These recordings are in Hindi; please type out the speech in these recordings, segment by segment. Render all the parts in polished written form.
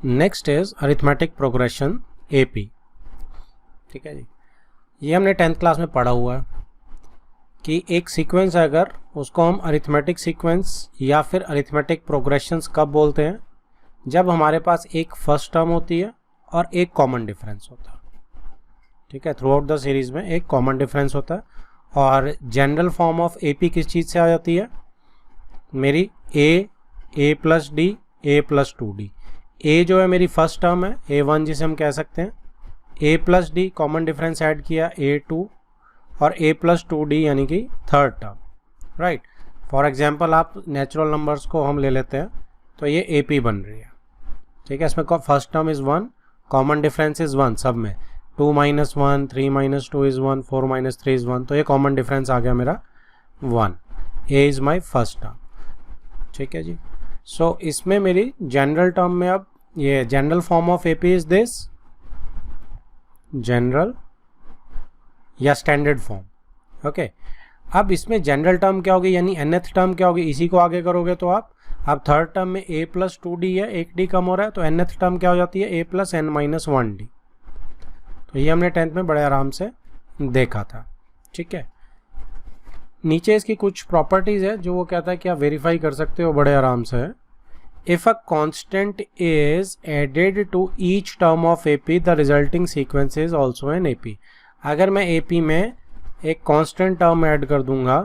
Next is arithmetic progression AP. ठीक है जी, ये हमने 10th क्लास में पढ़ा हुआ है कि एक सीक्वेंस है, अगर उसको हम अरिथमेटिक सीक्वेंस या फिर अरिथमेटिक प्रोग्रेशंस कब बोलते हैं, जब हमारे पास एक फर्स्ट टर्म होती है और एक कॉमन डिफरेंस होता है। ठीक है, थ्रू आउट द सीरीज में एक कॉमन डिफरेंस होता है। और जनरल फॉर्म ऑफ एपी किस चीज़ से आ जाती है मेरी, ए प्लस डी, ए प्लस 2d। ए जो है मेरी फर्स्ट टर्म है, A1 जिसे हम कह सकते हैं, a plus d common difference add किया A2, और ए प्लस 2d यानी कि third term. Right, for example आप नेचुरल नंबर्स को हम ले लेते हैं, तो ये एपी बन रही है। ठीक है, इसमें first term is 1, common difference is 1 सब में, 2 - 1, 3 - 2 इज़ 1, 4 - 3 इज़ 1, तो ये कॉमन डिफरेंस आ गया मेरा 1। A is my first term. ठीक है जी, सो इसमें मेरी जनरल टर्म में अब ये general form of AP is this, general या स्टैंडर्ड फॉर्म। ओके, अब इसमें जनरल टर्म क्या होगी, यानी nth टर्म क्या होगी, इसी को आगे करोगे तो आप अब थर्ड टर्म में a प्लस 2d है, एक d कम हो रहा है, तो nth टर्म क्या हो जाती है a plus n minus 1d। तो ये हमने 10th में बड़े आराम से देखा था। ठीक है, नीचे इसकी कुछ प्रॉपर्टीज है जो वो कहता है कि आप वेरीफाई कर सकते हो बड़े आराम से। If a constant is added to each term of AP the resulting sequence is also an AP. अगर मैं एपी में एक कांस्टेंट टर्म ऐड कर दूंगा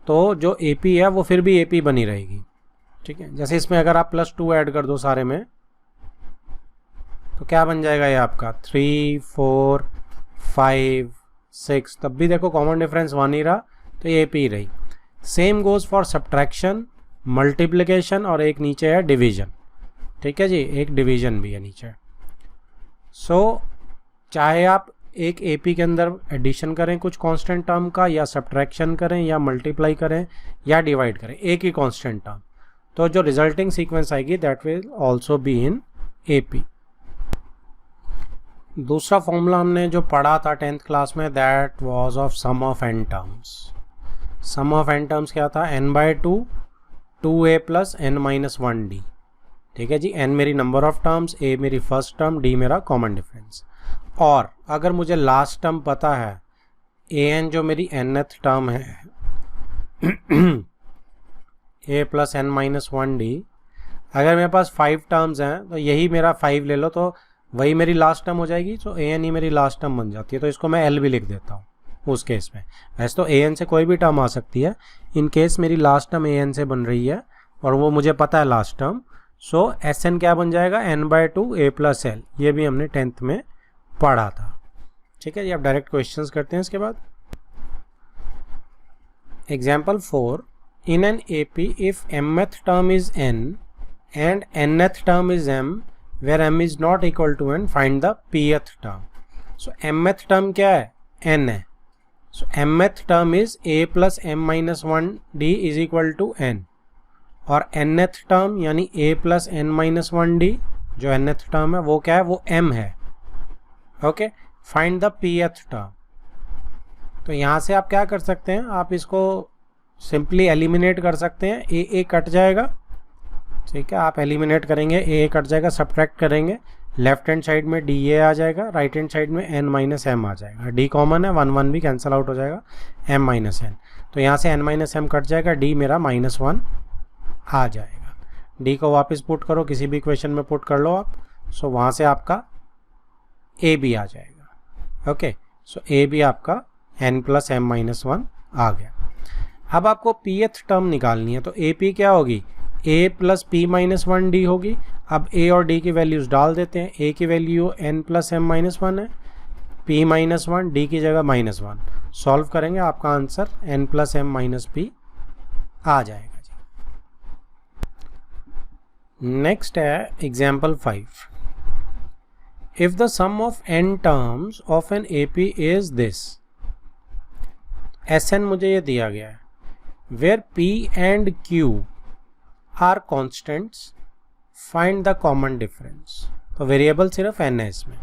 तो जो एपी है वो फिर भी एपी बनी रहेगी। ठीक है, जैसे इसमें अगर आप +2 ऐड कर दो सारे में, तो क्या बन जाएगा ये आपका 3, 4, 5, 6, तब भी देखो कॉमन डिफरेंस 1 ही रहा, तो ये एपी रही। Same goes for subtraction, multiplication, और एक नीचे है डिवीजन। ठीक है जी, एक डिवीजन भी है नीचे। सो चाहे आप एक एपी के अंदर एडिशन करें कुछ कांस्टेंट टर्म का, या सब्ट्रैक्शन करें, या मल्टीप्लाई करें, या डिवाइड करें एक ही कांस्टेंट टर्म, तो जो रिजल्टिंग सीक्वेंस आएगी that will also be in AP. दूसरा फॉर्मूला हमने जो पढ़ा था 10th क्लास में, that was of sum of n terms. Sum of n terms क्या था, n/2, 2a plus n minus 1d। ठीक है जी, n मेरी नंबर ऑफ टर्म्स, a मेरी फर्स्ट टर्म, d मेरा कॉमन डिफरेंस। और अगर मुझे लास्ट टर्म पता है, an जो मेरी nth टर्म है a plus n minus 1d, अगर मेरे पास 5 टर्म्स हैं तो यही मेरा 5 ले लो, तो वही मेरी लास्ट टर्म हो जाएगी, तो an ही मेरी लास्ट टर्म बन जाती है। तो इसको मैं l भी लिख देता हूँ उस केस में। वैसे तो an से कोई भी टर्म आ सकती है, इन केस मेरी लास्ट टर्म an से बन रही है और वो मुझे पता है लास्ट टर्म, सो Sn क्या बन जाएगा, n/2 a प्लस l। ये भी हमने 10th में पढ़ा था। ठीक है जी, अब डायरेक्ट क्वेश्चंस करते हैं इसके बाद। Example 4, in an AP if mth term is n and nth term is m where m is not equal to n, find the pth term. So mth term क्या है, n है, so mth term is a plus m minus 1d is equal to n, और nth टर्म यानी a plus n minus 1d जो nth टर्म है वो क्या है, वो m है। Okay, find the pth term. तो यहाँ से आप क्या कर सकते हैं, आप इसको सिंपली एलिमिनेट कर सकते हैं, a कट जाएगा। ठीक है, आप एलिमिनेट करेंगे, a कट जाएगा, सब्ट्रैक्ट करेंगे, लेफ्ट हैंड साइड में da आ जाएगा, राइट हैंड साइड में n माइनस m आ जाएगा, d कॉमन है, 1 1 भी कैंसिल आउट हो जाएगा, m माइनस n, तो यहाँ से n माइनस m कट जाएगा, d मेरा -1 आ जाएगा। d को वापस पुट करो, किसी भी इक्वेशन में पुट कर लो आप, सो वहाँ से आपका a भी आ जाएगा। ओके, सो a भी आपका n प्लस m माइनस 1 आ गया। अब आपको pth टर्म निकालनी है, तो ap क्या होगी, a plus p minus 1d होगी। अब a और d की वैल्यूज डाल देते हैं, a की value n plus m minus 1 है, p माइनस 1, d की जगह -1, सॉल्व करेंगे आपका answer n plus m minus p आ जाएगा जी। नेक्स्ट है example 5, if the sum of n terms of an AP is this, Sn मुझे ये दिया गया है, where P and Q are constants, find the common difference। तो वेरिएबल सिर्फ n है इसमें।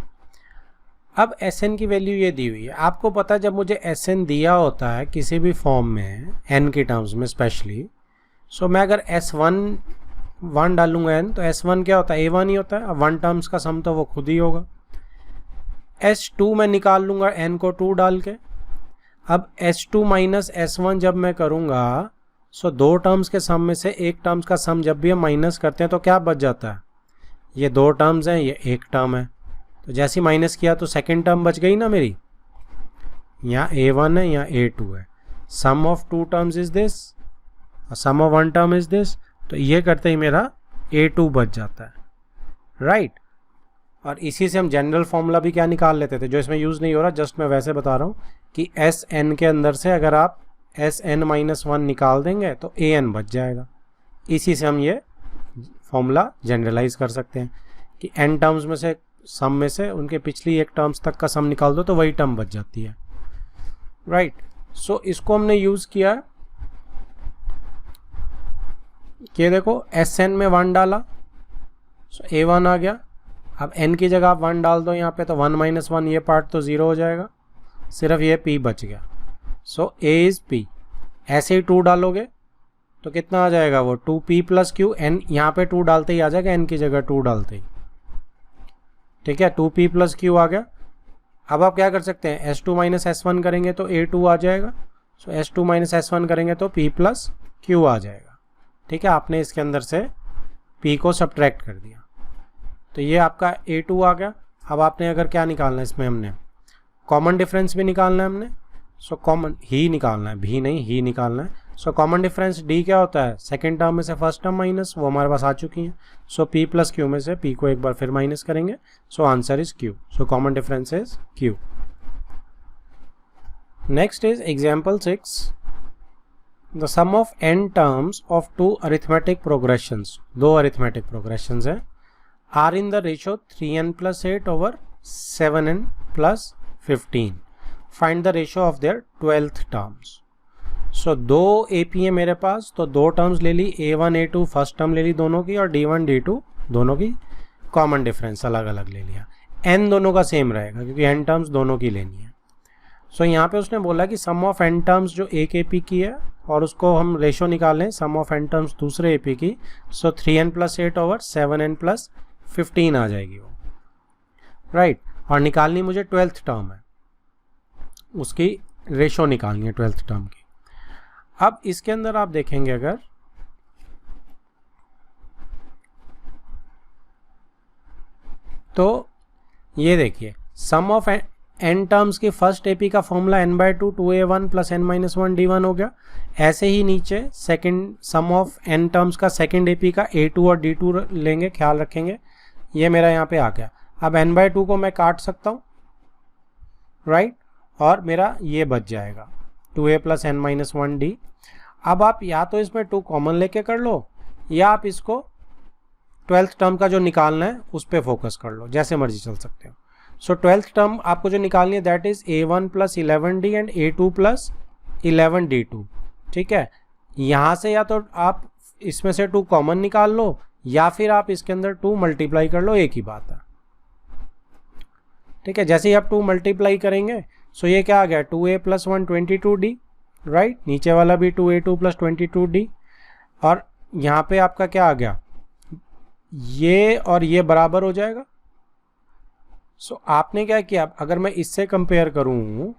अब Sn की वैल्यू ये दी हुई है, आपको पता है जब मुझे Sn दिया होता है किसी भी फॉर्म में n की टर्म्स में स्पेशली, सो मैं अगर S1 1 डालूंगा n तो S1 क्या होता है, A1 ही होता है। अब 1 टर्म्स का सम तो वो खुद ही होगा। S2 में निकाल लूंगा n को 2 डाल के। अब S2 माइनस S1 जब मैं करूंगा सो 2 टर्म्स के सम में से एक टर्म्स का सम जब भी हम माइनस करते हैं तो क्या बच जाता है, ये 2 टर्म्स हैं, ये एक टर्म है। तो जैसे ही माइनस किया तो सेकेंड टर्म बच गई ना मेरी, यहाँ A1 है, यहाँ A2 है। Sum of 2 terms is this, sum of 1 term is this. तो ये करते ही मेरा A2 बच जाता है, राइट। और इसी से हम जनरल फॉर्मूला भी क्या निकाल लेते थे, जो इसमें यूज़ नहीं हो रहा, जस्ट मैं वैसे बता रहा हूँ कि Sn के अंदर से अगर आप Sn-1 निकाल देंगे तो An बच जाएगा। इसी से हम ये फॉर्मूला जनरलाइज कर सकते हैं कि n टर्म्स में से सम में से उनके पिछली एक टर्म्स तक का सम निकाल दो तो वही टर्म बच जाती है, राइट। सो इसको हमने यूज़ किया कि देखो Sn में 1 डाला, सो A1 आ गया। अब n की जगह आप 1 डाल दो यहाँ पे तो 1 माइनस 1 ये पार्ट तो 0 हो जाएगा, सिर्फ ये p बच गया। सो A इज़ p। ऐसे ही 2 डालोगे तो कितना आ जाएगा, वो 2p प्लस q। n यहाँ पे 2 डालते ही आ जाएगा, n की जगह 2 डालते ही, ठीक है। 2p प्लस q आ गया। अब आप क्या कर सकते हैं, S2 माइनस S1 करेंगे तो A2 आ जाएगा। सो S2 माइनस S1 करेंगे तो p प्लस q आ जाएगा, ठीक है। आपने इसके अंदर से p को सब्ट्रैक्ट कर दिया तो ये आपका A2 आ गया। अब आपने अगर क्या निकालना है, इसमें हमने कॉमन डिफरेंस भी निकालना है हमने। सो कॉमन ही निकालना है, भी नहीं ही निकालना है। सो कॉमन डिफरेंस d क्या होता है, सेकेंड टर्म में से फर्स्ट टर्म माइनस, वो हमारे पास आ चुकी है। सो p प्लस q में से p को एक बार फिर माइनस करेंगे। So answer is q। So common difference is q। Next is example 6। The sum of n terms of 2 arithmetic progressions, 2 arithmetic progressions हैं, are in the ratio 3n plus 8 over 7n plus 15। Find the ratio of their 12th terms. So 2 AP है मेरे पास, तो 2 टर्म्स ले ली, A1 A2 फर्स्ट टर्म ले ली दोनों की, और D1 D2 दोनों की कॉमन डिफरेंस अलग अलग ले लिया। n दोनों का सेम रहेगा क्योंकि n टर्म्स दोनों की लेनी है। सो यहाँ पे उसने बोला कि सम ऑफ n टर्म्स जो एक AP की है और उसको हम रेशो निकालें सम ऑफ n टर्म्स दूसरे AP की। सो 3n plus 8 over 7n plus 15 आ जाएगी वो, राइट। और निकालनी मुझे 12th टर्म है, उसकी रेशो निकालनी है 12th टर्म की। अब इसके अंदर आप देखेंगे अगर तो ये देखिए सम ऑफ n टर्म्स की फर्स्ट AP का formula n/2 2a1 plus n-1 d1 हो गया। ऐसे ही नीचे second some of n terms का सेकंड AP का a2 और d2 लेंगे, ख्याल रखेंगे। ये मेरा यहाँ पे आ गया। अब n/2 को मैं काट सकता हूँ, राइट, और मेरा ये बच जाएगा 2a प्लस n-1 d। अब आप या तो इसमें 2 कॉमन लेके कर लो या आप इसको 12th टर्म का जो निकालना है उस पर फोकस कर लो, जैसे मर्जी चल सकते हो। सो 12th टर्म आपको जो निकालनी है that is a1 plus 11d and a2 plus 11d2, ठीक है। यहाँ से या तो आप इसमें से 2 कॉमन निकाल लो या फिर आप इसके अंदर 2 मल्टीप्लाई कर लो, एक ही बात है, ठीक है। जैसे ही आप 2 मल्टीप्लाई करेंगे सो ये क्या आ गया 2a प्लस 1 22d, राइट। नीचे वाला भी 2a2 प्लस 22d। और यहाँ पे आपका क्या आ गया, ये और ये बराबर हो जाएगा। सो आपने क्या किया, अगर मैं इससे कंपेयर करूँ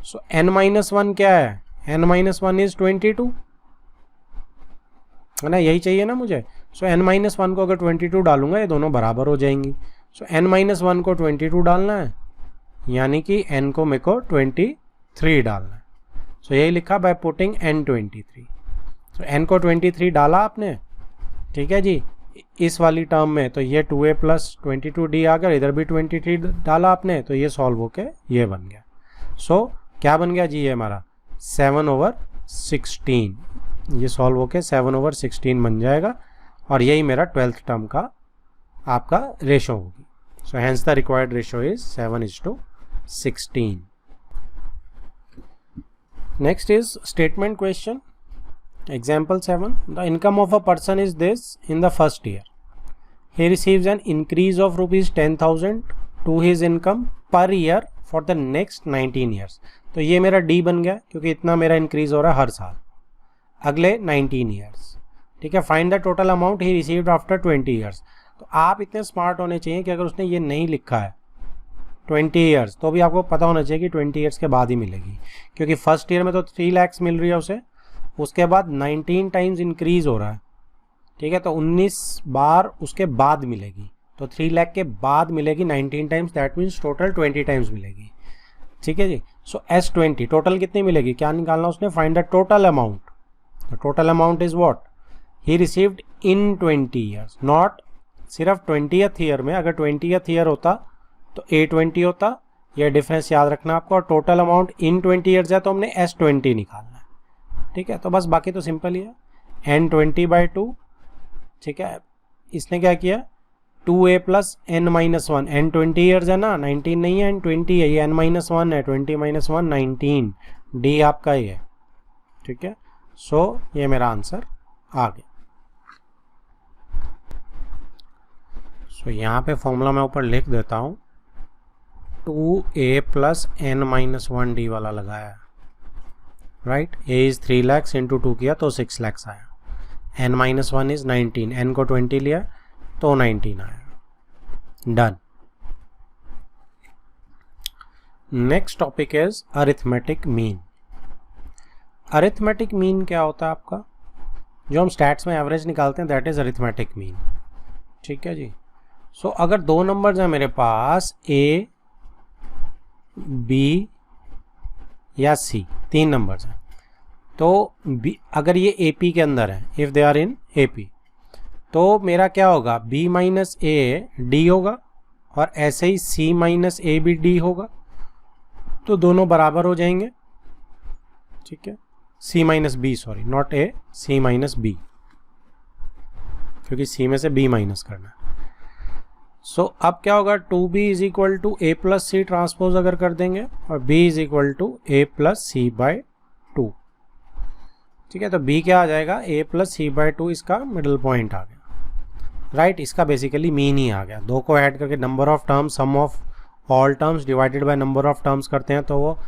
सो n-1 क्या है, n-1 इज 22, है ना, यही चाहिए ना मुझे। सो n-1 को अगर 22 डालूंगा ये दोनों बराबर हो जाएंगी। सो n-1 को 22 डालना है, यानी कि n को मेरे को 23 डालना है। सो यही लिखा by putting n 23। So n को 23 डाला आपने, ठीक है जी, इस वाली टर्म में, तो ये 2a प्लस 22d आ गया। इधर भी 23 डाला आपने तो ये सॉल्व होके ये बन गया। सो क्या बन गया जी, ये हमारा 7/16, ये सॉल्व होके 7/16 बन जाएगा और यही मेरा 12th टर्म का आपका रेशो होगी। So hence the required ratio is 7:16। Next is statement question. Example 7. The income of a person is this in the first year. He receives an increase of rupees 10,000 to his income per year for the next 19 years. तो ये मेरा D बन गया क्योंकि इतना मेरा इंक्रीज हो रहा है हर साल अगले 19 ईयर्स। ठीक है, find the total amount he received after 20 years. तो आप इतने स्मार्ट होने चाहिए कि अगर उसने ये नहीं लिखा है 20 ईयर्स तो भी आपको पता होना चाहिए कि 20 ईयर्स के बाद ही मिलेगी, क्योंकि फर्स्ट ईयर में तो 3 लाख मिल रही है उसे, उसके बाद 19 टाइम्स इंक्रीज हो रहा है, ठीक है, तो 19 बार उसके बाद मिलेगी, तो 3 लाख के बाद मिलेगी 19 times, that means total 20 times मिलेगी। ठीक है जी। सो S20 टोटल कितनी मिलेगी, क्या निकालना उसने, find the total amount. The total amount is what he received in 20 years, not सिर्फ 20th ईयर में। अगर 20th ईयर होता तो A20 होता, यह डिफरेंस याद रखना आपको। और टोटल अमाउंट इन 20 ईयर्स है तो हमने S20 निकालना है। ठीक है, तो बस बाकी तो सिंपल ही है, N20/2। ठीक है, इसने क्या किया 2A + N-1, N20 ईयर्स है ना, 19 नहीं है, N20 है, ये N-1 है, 20 - 1 19, डी आपका ये है। ठीक है, सो ये मेरा आंसर आ गया। सो यहाँ पे फॉर्मूला मैं ऊपर लिख देता हूँ, 2A + N-1 डी वाला लगाया, right. A is 3 lakhs into 2 किया तो 6 lakhs आया, N-1 इज 19, N को 20 लिया तो 19 आया। Done. Next topic is arithmetic mean. Arithmetic mean क्या होता है आपका, जो हम स्टैट्स में एवरेज निकालते हैं, दैट इज अरिथमेटिक मीन। ठीक है जी। सो अगर दो नंबर्स हैं मेरे पास A, B या C, 3 नंबर्स हैं, तो B अगर ये AP के अंदर है, if they are in AP, तो मेरा क्या होगा B - A D होगा, और ऐसे ही C - A भी D होगा, तो दोनों बराबर हो जाएंगे। ठीक है, C - B, sorry not A, C - B, क्योंकि C में से B माइनस करना है। सो अब क्या होगा 2B = A + C ट्रांसपोज अगर कर देंगे, और B = A + C/2। ठीक है, तो B क्या आ जाएगा A + C/2, इसका मिडिल पॉइंट आ गया, राइट। इसका बेसिकली मीन ही आ गया। दो को ऐड करके number of terms, sum of all terms divided by number of terms करते हैं, तो वो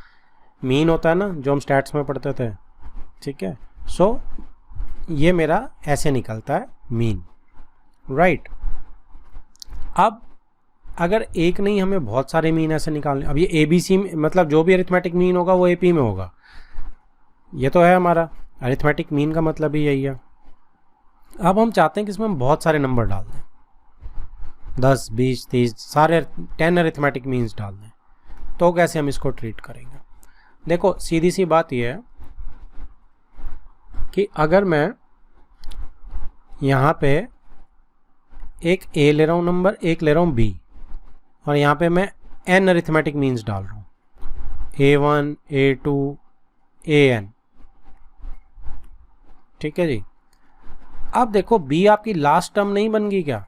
मीन होता है ना, जो हम स्टैट्स में पढ़ते थे। ठीक है, सो ये मेरा ऐसे निकलता है मीन, राइट। अब अगर एक नहीं, हमें बहुत सारे मीन ऐसे निकालने। अब ये ABC मतलब जो भी अरिथमेटिक मीन होगा वो AP में होगा, ये तो है हमारा अरिथमेटिक मीन का मतलब ही यही है। अब हम चाहते हैं कि इसमें हम बहुत सारे नंबर डाल दें, 10, 20, 30, सारे 10 अरिथमेटिक मीन्स डाल दें, तो कैसे हम इसको ट्रीट करेंगे। देखो सीधी सी बात यह है कि अगर मैं यहाँ पे एक A ले रहा हूँ नंबर, एक ले रहा हूँ B, और यहाँ पे मैं n अरिथमेटिक मीन्स डाल रहा हूँ, A1, A2, AN। ठीक है जी। अब देखो B आपकी लास्ट टर्म नहीं बन गई क्या,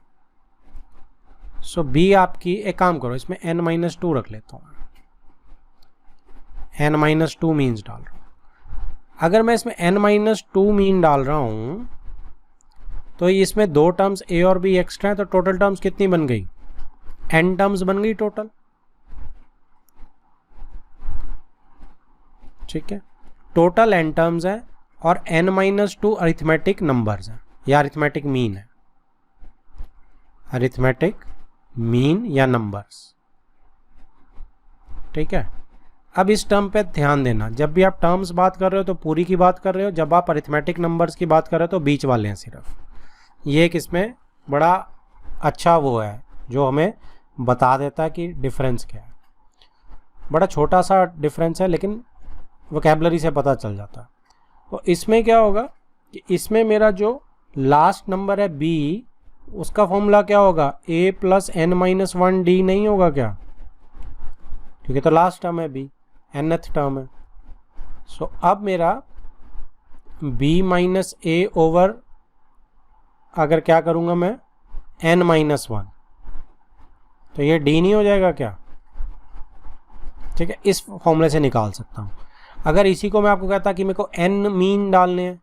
सो B आपकी, एक काम करो इसमें N-2 रख लेता हूँ, N-2 मीन्स डाल रहा हूँ। अगर मैं इसमें N-2 मीन डाल रहा हूँ तो इसमें 2 टर्म्स A और B एक्स्ट्रा है, तो टोटल टर्म्स कितनी बन गई, N टर्म्स बन गई टोटल। ठीक है, टोटल N टर्म्स है, और N-2 अरिथमेटिक नंबर्स हैं, या अरिथमेटिक मीन है, अरिथमेटिक मीन या नंबर्स। ठीक है, अब इस टर्म पे ध्यान देना, जब भी आप टर्म्स बात कर रहे हो तो पूरी की बात कर रहे हो, जब आप अरिथमेटिक नंबर्स की बात कर रहे हो तो बीच वाले हैं सिर्फ। ये एक इसमें बड़ा अच्छा वो है जो हमें बता देता है कि डिफरेंस क्या है। बड़ा छोटा सा डिफरेंस है, लेकिन वोकैबुलरी से पता चल जाता है। तो इसमें क्या होगा कि इसमें मेरा जो लास्ट नंबर है B, उसका फॉर्मूला क्या होगा, A + N - 1 D नहीं होगा क्या, क्योंकि तो लास्ट टर्म है B, nth टर्म है। सो अब मेरा B - A ओवर, अगर क्या करूँगा मैं N-1, तो ये D नहीं हो जाएगा क्या। ठीक है, इस फॉर्मूले से निकाल सकता हूँ। अगर इसी को मैं आपको कहता कि मेरे को N मीन डालने हैं,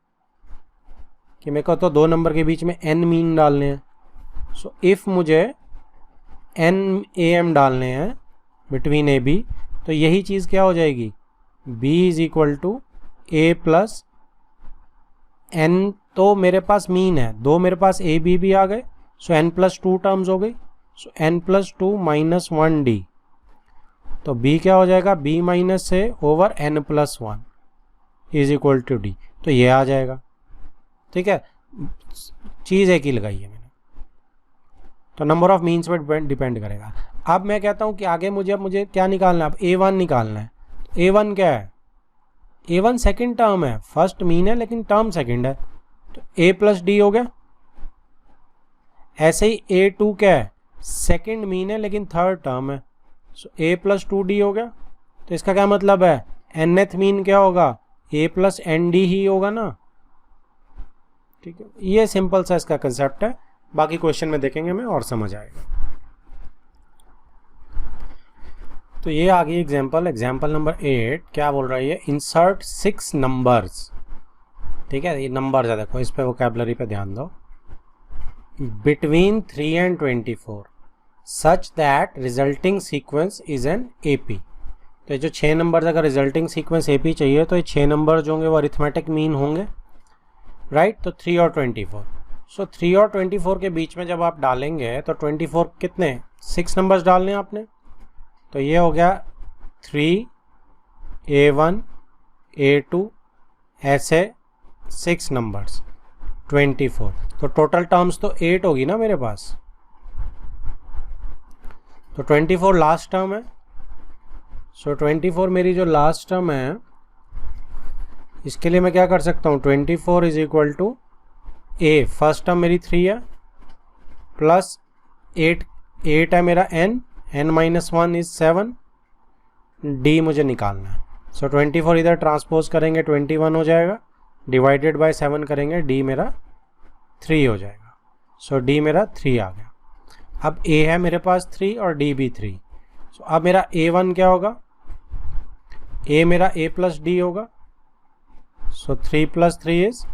कि मेरे को तो 2 नंबर के बीच में N मीन डालने हैं, सो इफ़ मुझे NAM डालने हैं बिटवीन AB, तो यही चीज़ क्या हो जाएगी, B = A + n तो मेरे पास मीन है, दो मेरे पास ए बी भी आ गए, सो n प्लस 2 टर्म्स हो गई, so n plus 2 minus 1 D, तो b क्या हो जाएगा, b minus A over n plus 1 is equal to D, तो ये आ जाएगा। ठीक है, चीज़ एक ही लगाई है मैंने, तो नंबर ऑफ मीन्स पर डिपेंड करेगा। अब मैं कहता हूँ कि आगे मुझे क्या निकालना है, अब a1 निकालना है। a1 क्या है, a1 सेकेंड टर्म है, फर्स्ट मीन है लेकिन टर्म सेकेंड है, तो a प्लस डी हो गया। ऐसे ही a2 क्या है, सेकेंड मीन है लेकिन थर्ड टर्म है, सो a प्लस 2d हो गया। तो इसका क्या मतलब है, nth मीन क्या होगा, a प्लस nd ही होगा ना। ठीक है, ये सिंपल सा इसका कंसेप्ट है, बाकी क्वेश्चन में देखेंगे में और समझ आएगा। तो ये आ गई एग्जाम्पल नंबर 8, क्या बोल रहा है ये, इंसर्ट 6 नंबर्स। ठीक है, ये नंबर है, देखो इस पे वोकैबुलरी पे ध्यान दो, between 3 and 24 such that resulting sequence is an AP। तो जो 6 नंबर अगर रिजल्टिंग सीक्वेंस AP चाहिए तो ये 6 नंबर जो होंगे वो अरिथमेटिक मीन होंगे, राइट। तो 3 और 24, सो 3 और 24 के बीच में जब आप डालेंगे तो 24 कितने, 6 नंबर्स डालने हैं आपने, तो ये हो गया 3 A1 A2 ऐसे 6 नंबर्स 24, तो टोटल टर्म्स तो 8 होगी ना मेरे पास, तो 24 लास्ट टर्म है, सो 24 मेरी जो लास्ट टर्म है, इसके लिए मैं क्या कर सकता हूँ, 24 is equal to A, first term मेरी 3 है, प्लस 8 है मेरा n माइनस 1 इज 7, d मुझे निकालना है। सो 24 इधर ट्रांसपोज करेंगे 21 हो जाएगा, डिवाइडेड बाय 7 करेंगे, d मेरा 3 हो जाएगा, सो d मेरा 3 आ गया। अब a है मेरे पास 3 और d भी 3, सो अब मेरा a1 क्या होगा, a मेरा a प्लस d होगा, सो 3 प्लस 3 इज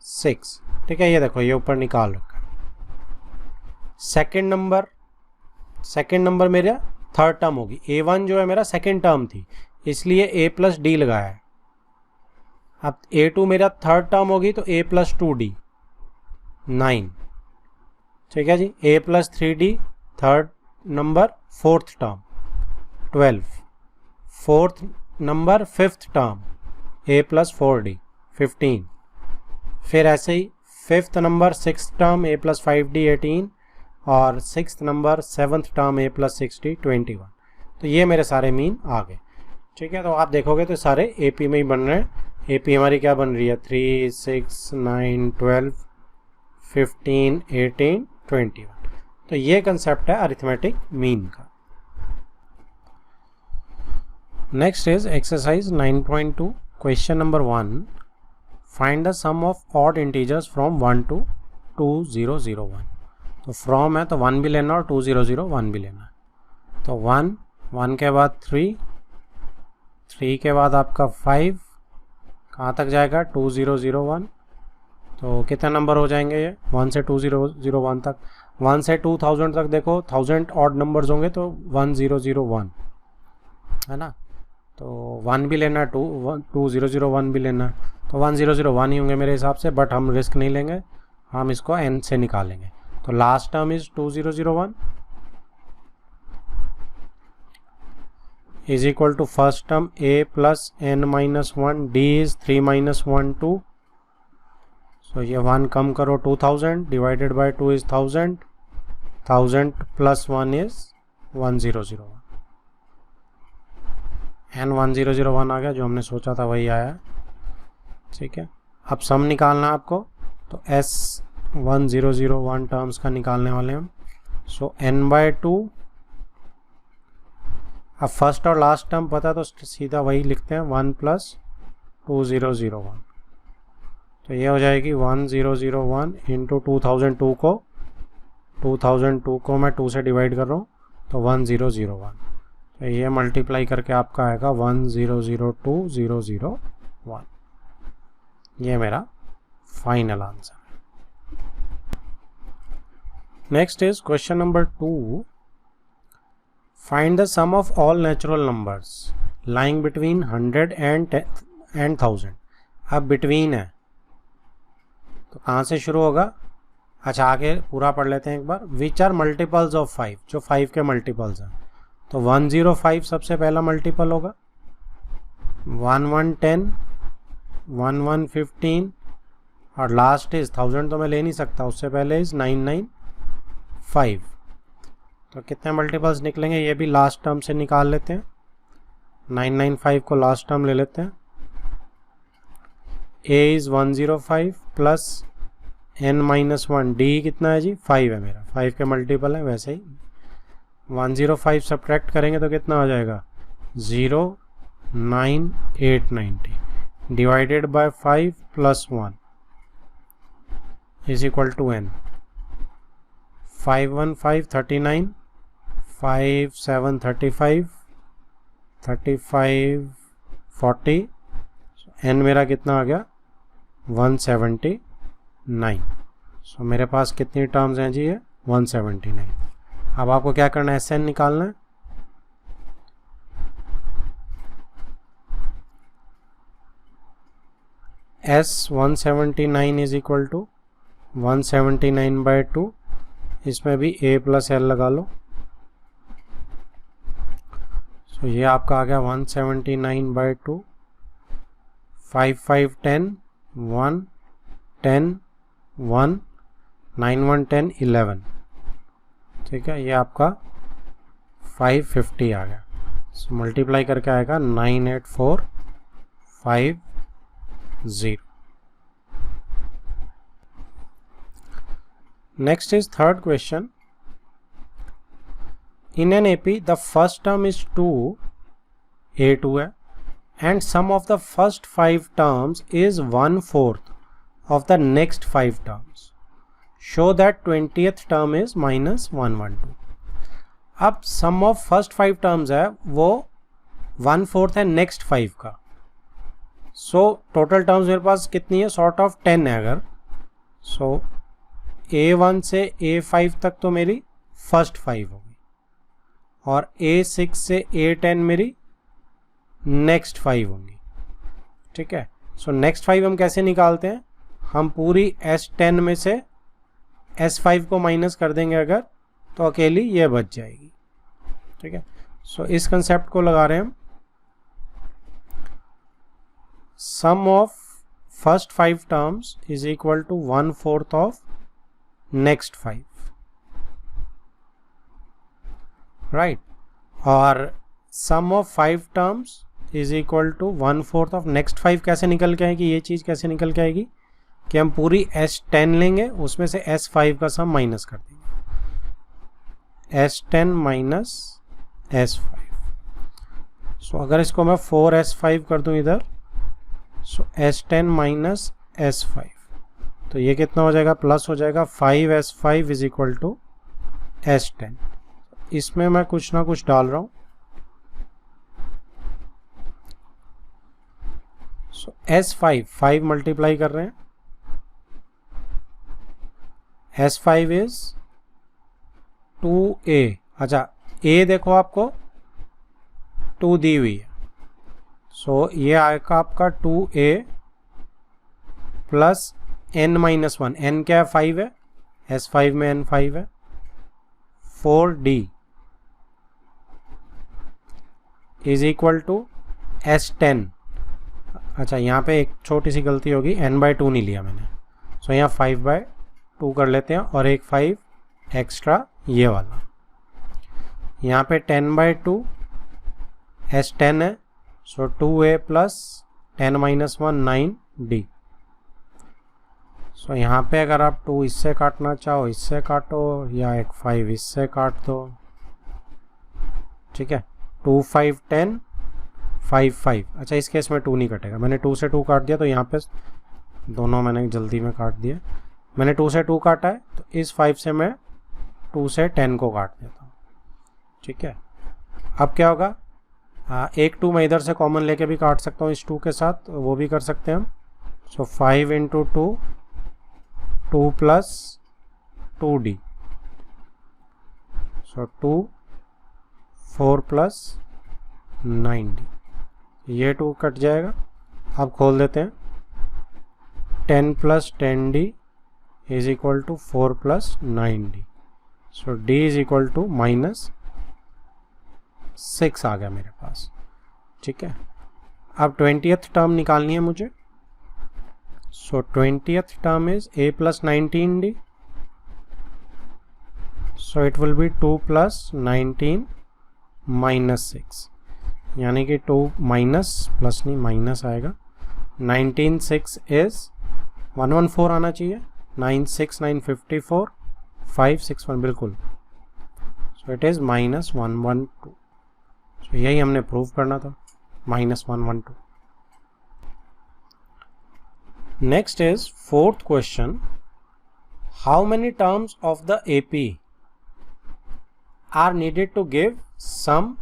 6। ठीक है, ये देखो ये ऊपर निकाल रखा है। सेकेंड नंबर मेरा थर्ड टर्म होगी, a1 जो है मेरा सेकेंड टर्म थी इसलिए a प्लस डी लगाया है। अब a2 मेरा थर्ड टर्म होगी तो a प्लस 2d 9। ठीक है जी, a plus 3d third number fourth term 12, fourth number fifth term a plus 4d 15, फिर ऐसे ही fifth number six term a plus 5d 18, और sixth number seventh term a plus 6d 21। तो ये मेरे सारे मीन आ गए। ठीक है, तो आप देखोगे तो सारे AP में ही बन रहे हैं। AP हमारी क्या बन रही है, 3 6 9 12 15 18 21। तो ये कंसेप्ट है अरिथमेटिक मीन का। Next is exercise 9.2, question number 1, find the sum of odd integers from 1 to 2001। तो फ्रॉम है तो 1 भी लेना और 2001 भी लेना। तो 1 के बाद 3 के बाद आपका 5, कहाँ तक जाएगा 2001। तो कितने नंबर हो जाएंगे ये, 1 से 2001 तक, 1 से 2000 तक देखो 1000 ऑड नंबर्स होंगे तो 1001 है ना। तो 1 भी लेना, 2001 भी लेना, तो 1001 ही होंगे मेरे हिसाब से, बट हम रिस्क नहीं लेंगे, हम इसको n से निकालेंगे। तो last term is 2001 is equal to first term a plus n minus 1, d is 3 minus 1 2, so ये 1 कम करो 2000 divided by 2 is 1000, 1000 plus 1 is 1001, n 1001 आ गया, जो हमने सोचा था वही आया। ठीक है, अब सम निकालना आपको, तो s 1001 टर्म्स का निकालने वाले हम। सो n/2, अब फर्स्ट और लास्ट टर्म पता तो सीधा वही लिखते हैं, 1 प्लस 2001, तो ये हो जाएगी 1001 इंटू 2002 को मैं 2 से डिवाइड कर रहा हूँ तो 1001, तो ये मल्टीप्लाई करके आपका आएगा 1002,001। ये मेरा final answer. Next is question number 2, find the sum of all natural numbers lying between 100 and 1000। अब बिटवीन है तो कहाँ से शुरू होगा? अच्छा, आगे पूरा पढ़ लेते हैं एक बार। विच आर मल्टीपल्स ऑफ 5, जो 5 के मल्टीपल्स हैं। तो 105 सबसे पहला मल्टीपल होगा, 1110, 1115 और लास्ट इज 1000 तो मैं ले नहीं सकता, उससे पहले इज 995। तो कितने मल्टीपल्स निकलेंगे ये भी लास्ट टर्म से निकाल लेते हैं। 995 को लास्ट टर्म ले लेते हैं। a is 105 plus n-1, d कितना है जी? 5 है मेरा, 5 के मल्टीपल है। वैसे ही 105 सब्ट्रैक्ट करेंगे तो कितना हो जाएगा? 09890 divided by 5 plus 1 is equal to n। 515 39, 57 35, 35 40, n मेरा कितना आ गया? 179। सो मेरे पास कितनी टर्म्स हैं जी? ये 179। अब आपको क्या करना है? SN निकालना है। S179 इज इक्वल टू 179/2, इसमें भी a प्लस l लगा लो। सो ये आपका आ गया 179/2, 5 5 10, 1 10 1, 9 1 10 11। ठीक है, ये आपका 550 आ गया। सो मल्टीप्लाई करके आएगा 98450। Next is third question. In an AP the first term is 2, A2 है, and sum of the first 5 terms is 1/4 of the next 5 terms. Show that 20th term is -112. अब sum of first 5 terms है वो 1/4 है next 5 का। So total terms मेरे पास कितनी है? sort of 10 है अगर। So A1 से A5 तक तो मेरी first 5 होगी और A6 से A10 मेरी next 5 होंगी। ठीक है, so next 5 हम कैसे निकालते हैं? हम पूरी S10 में से S5 को माइनस कर देंगे अगर, तो अकेली ये बच जाएगी। ठीक है, सो इस कंसेप्ट को लगा रहे हैं हम। Sum of first 5 terms is equal to 1/4 of next 5, right. और sum of 5 terms is equal to 1/4 of next 5 कैसे निकल के आएगी? ये चीज़ कैसे निकल के आएगी कि हम पूरी S10 लेंगे, उसमें से S5 का सम माइनस कर देंगे, S10 माइनस S5। सो अगर इसको मैं 4S5 कर दूं इधर, सो S10 माइनस S5, तो ये कितना हो जाएगा? प्लस हो जाएगा 5S5 is equal to S10। इसमें मैं कुछ ना कुछ डाल रहा हूं। सो S5 5 मल्टीप्लाई कर रहे हैं, S5 इज 2A। अच्छा, A देखो आपको 2 दी हुई है, सो ये आएगा आपका 2A प्लस n-1। n क्या है? 5 है, S5 में n 5 है। 4D is equal to S10। अच्छा, यहाँ पे एक छोटी सी गलती होगी, n/2 नहीं लिया मैंने, सो यहाँ 5/2 कर लेते हैं और एक 5 एक्स्ट्रा ये वाला। यहाँ पे 10/2 S10 है, सो 2A प्लस 10-1 9D। सो यहाँ पे अगर आप 2 इससे काटना चाहो इससे काटो, या एक 5 इससे काट दो। ठीक है, 2 5 10 5 5। अच्छा, इस केस में 2 नहीं कटेगा, मैंने 2 से 2 काट दिया, तो यहाँ पे दोनों मैंने जल्दी में काट दिया। मैंने 2 से 2 काटा है, तो इस 5 से मैं 2 से 10 को काट देता हूँ। ठीक है, अब क्या होगा? एक 2 मैं इधर से कॉमन लेके भी काट सकता हूँ इस 2 के साथ, वो भी कर सकते हैं हम। सो 5 × 2 2 प्लस 2D, सो 2 4 प्लस 9D। ये 2 कट जाएगा। अब खोल देते हैं, 10 plus 10D is equal to 4 plus 9d। So d is equal to -6 आ गया मेरे पास। ठीक है, अब 20th टर्म निकालनी है मुझे। सो 20th term is a plus 19d। So it will B 2 plus 19 -6, यानी कि 2 माइनस प्लस नहीं माइनस आएगा। 19 6 इज 114 आना चाहिए। 9 6 9 54 5 6 1 बिल्कुल। So it is -112। सो यही हमने प्रूव करना था, -112। Next is fourth question, how many terms of the AP are needed to give sum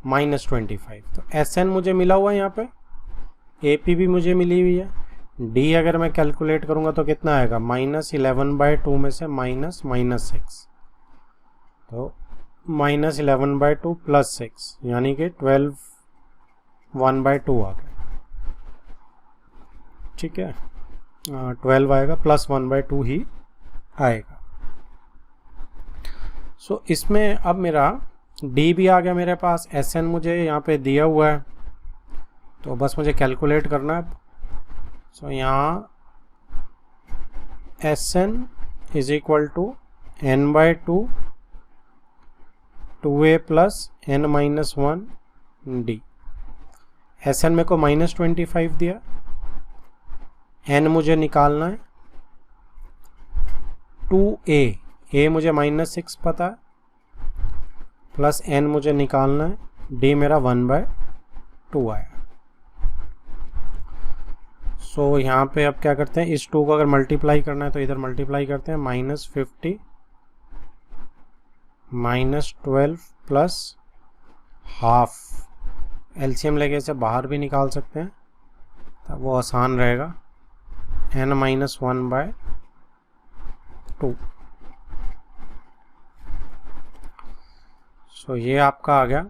-25। तो SN मुझे मिला हुआ है यहाँ पे, AP भी मुझे मिली हुई है। D अगर मैं कैलकुलेट करूंगा तो कितना आएगा, -11/2 में से -6, तो -11/2 प्लस 6, यानी कि 12 1/2 आ गया। ठीक है, 12 आएगा प्लस 1/2 ही आएगा। सो इसमें अब मेरा D भी आ गया मेरे पास, SN मुझे यहाँ पे दिया हुआ है, तो बस मुझे कैलकुलेट करना है। सो यहाँ SN is equal to n/2 2a plus n-1d। SN मेरे को -25 दिया, n मुझे निकालना है 2a, a मुझे -6 पता है, प्लस n मुझे निकालना है, d मेरा 1/2 आया। सो यहाँ पे अब क्या करते हैं, इस 2 को अगर मल्टीप्लाई करना है तो इधर मल्टीप्लाई करते हैं, -50 -12 प्लस हाफ। एलसीएम लेके इसे बाहर भी निकाल सकते हैं, तब वो आसान रहेगा। n-1/2। सो ये आपका आ गया।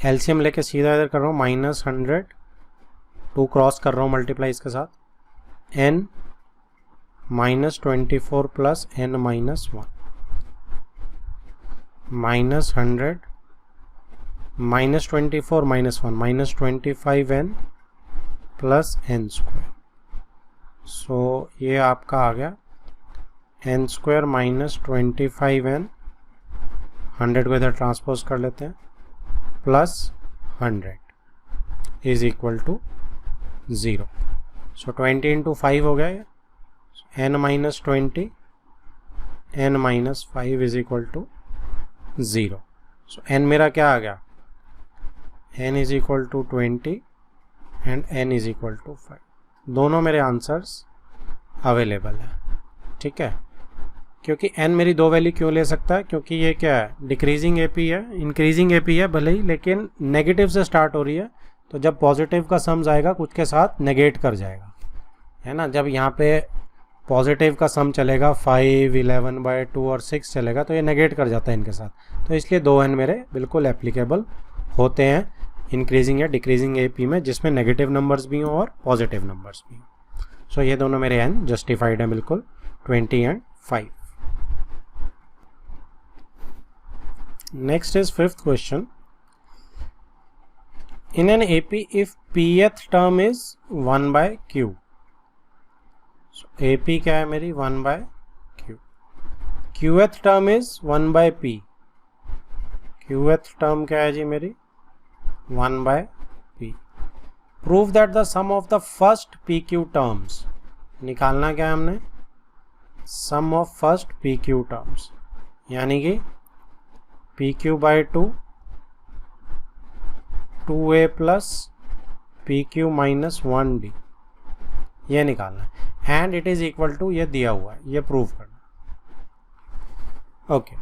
एलसीएम लेके सीधा इधर कर रहा हूँ, -100, 2 क्रॉस कर रहा हूँ मल्टीप्लाई इसके साथ, n -24 plus n-1 -100 -24 -1 -25n plus n square. So ये आपका आ गया n स्क्वायर -25n, 100 को इधर ट्रांसपोज कर लेते हैं, plus 100 is equal to 0। So 20 into 5 हो गया ये, n-20 n-5 is equal to 0। So n मेरा क्या आ गया, n is equal to 20 and n is equal to 5। दोनों मेरे आंसर्स अवेलेबल है। ठीक है, क्योंकि n मेरी 2 वैल्यू क्यों ले सकता है, क्योंकि ये क्या है, डिक्रीजिंग AP है, इंक्रीजिंग AP है भले ही, लेकिन नेगेटिव से स्टार्ट हो रही है, तो जब पॉजिटिव का सम्स आएगा कुछ के साथ नेगेट कर जाएगा, है ना। जब यहाँ पे पॉजिटिव का सम चलेगा 5 11/2 और 6 चलेगा, तो ये नेगेट कर जाता है इनके साथ, तो इसलिए 2n मेरे बिल्कुल एप्लीकेबल होते हैं इंक्रीजिंग या डिक्रीजिंग AP में, जिसमें नेगेटिव नंबर्स भी हों और पॉजिटिव नंबर्स भी हों। सो ये दोनों मेरे n जस्टिफाइड है बिल्कुल, 20 and 5। Next is fifth question. In an AP, if pth term is 1/q, so AP क्या है मेरी 1/q, qth term is 1/p, qth term क्या है जी मेरी 1/p। Prove that the sum of the first pq terms, निकालना क्या है हमने, sum of first pq terms, यानी कि pq/2 2a plus pq minus 1d, ये निकालना है, and it is equal to, ये दिया हुआ है, ये प्रूव करना। ओके,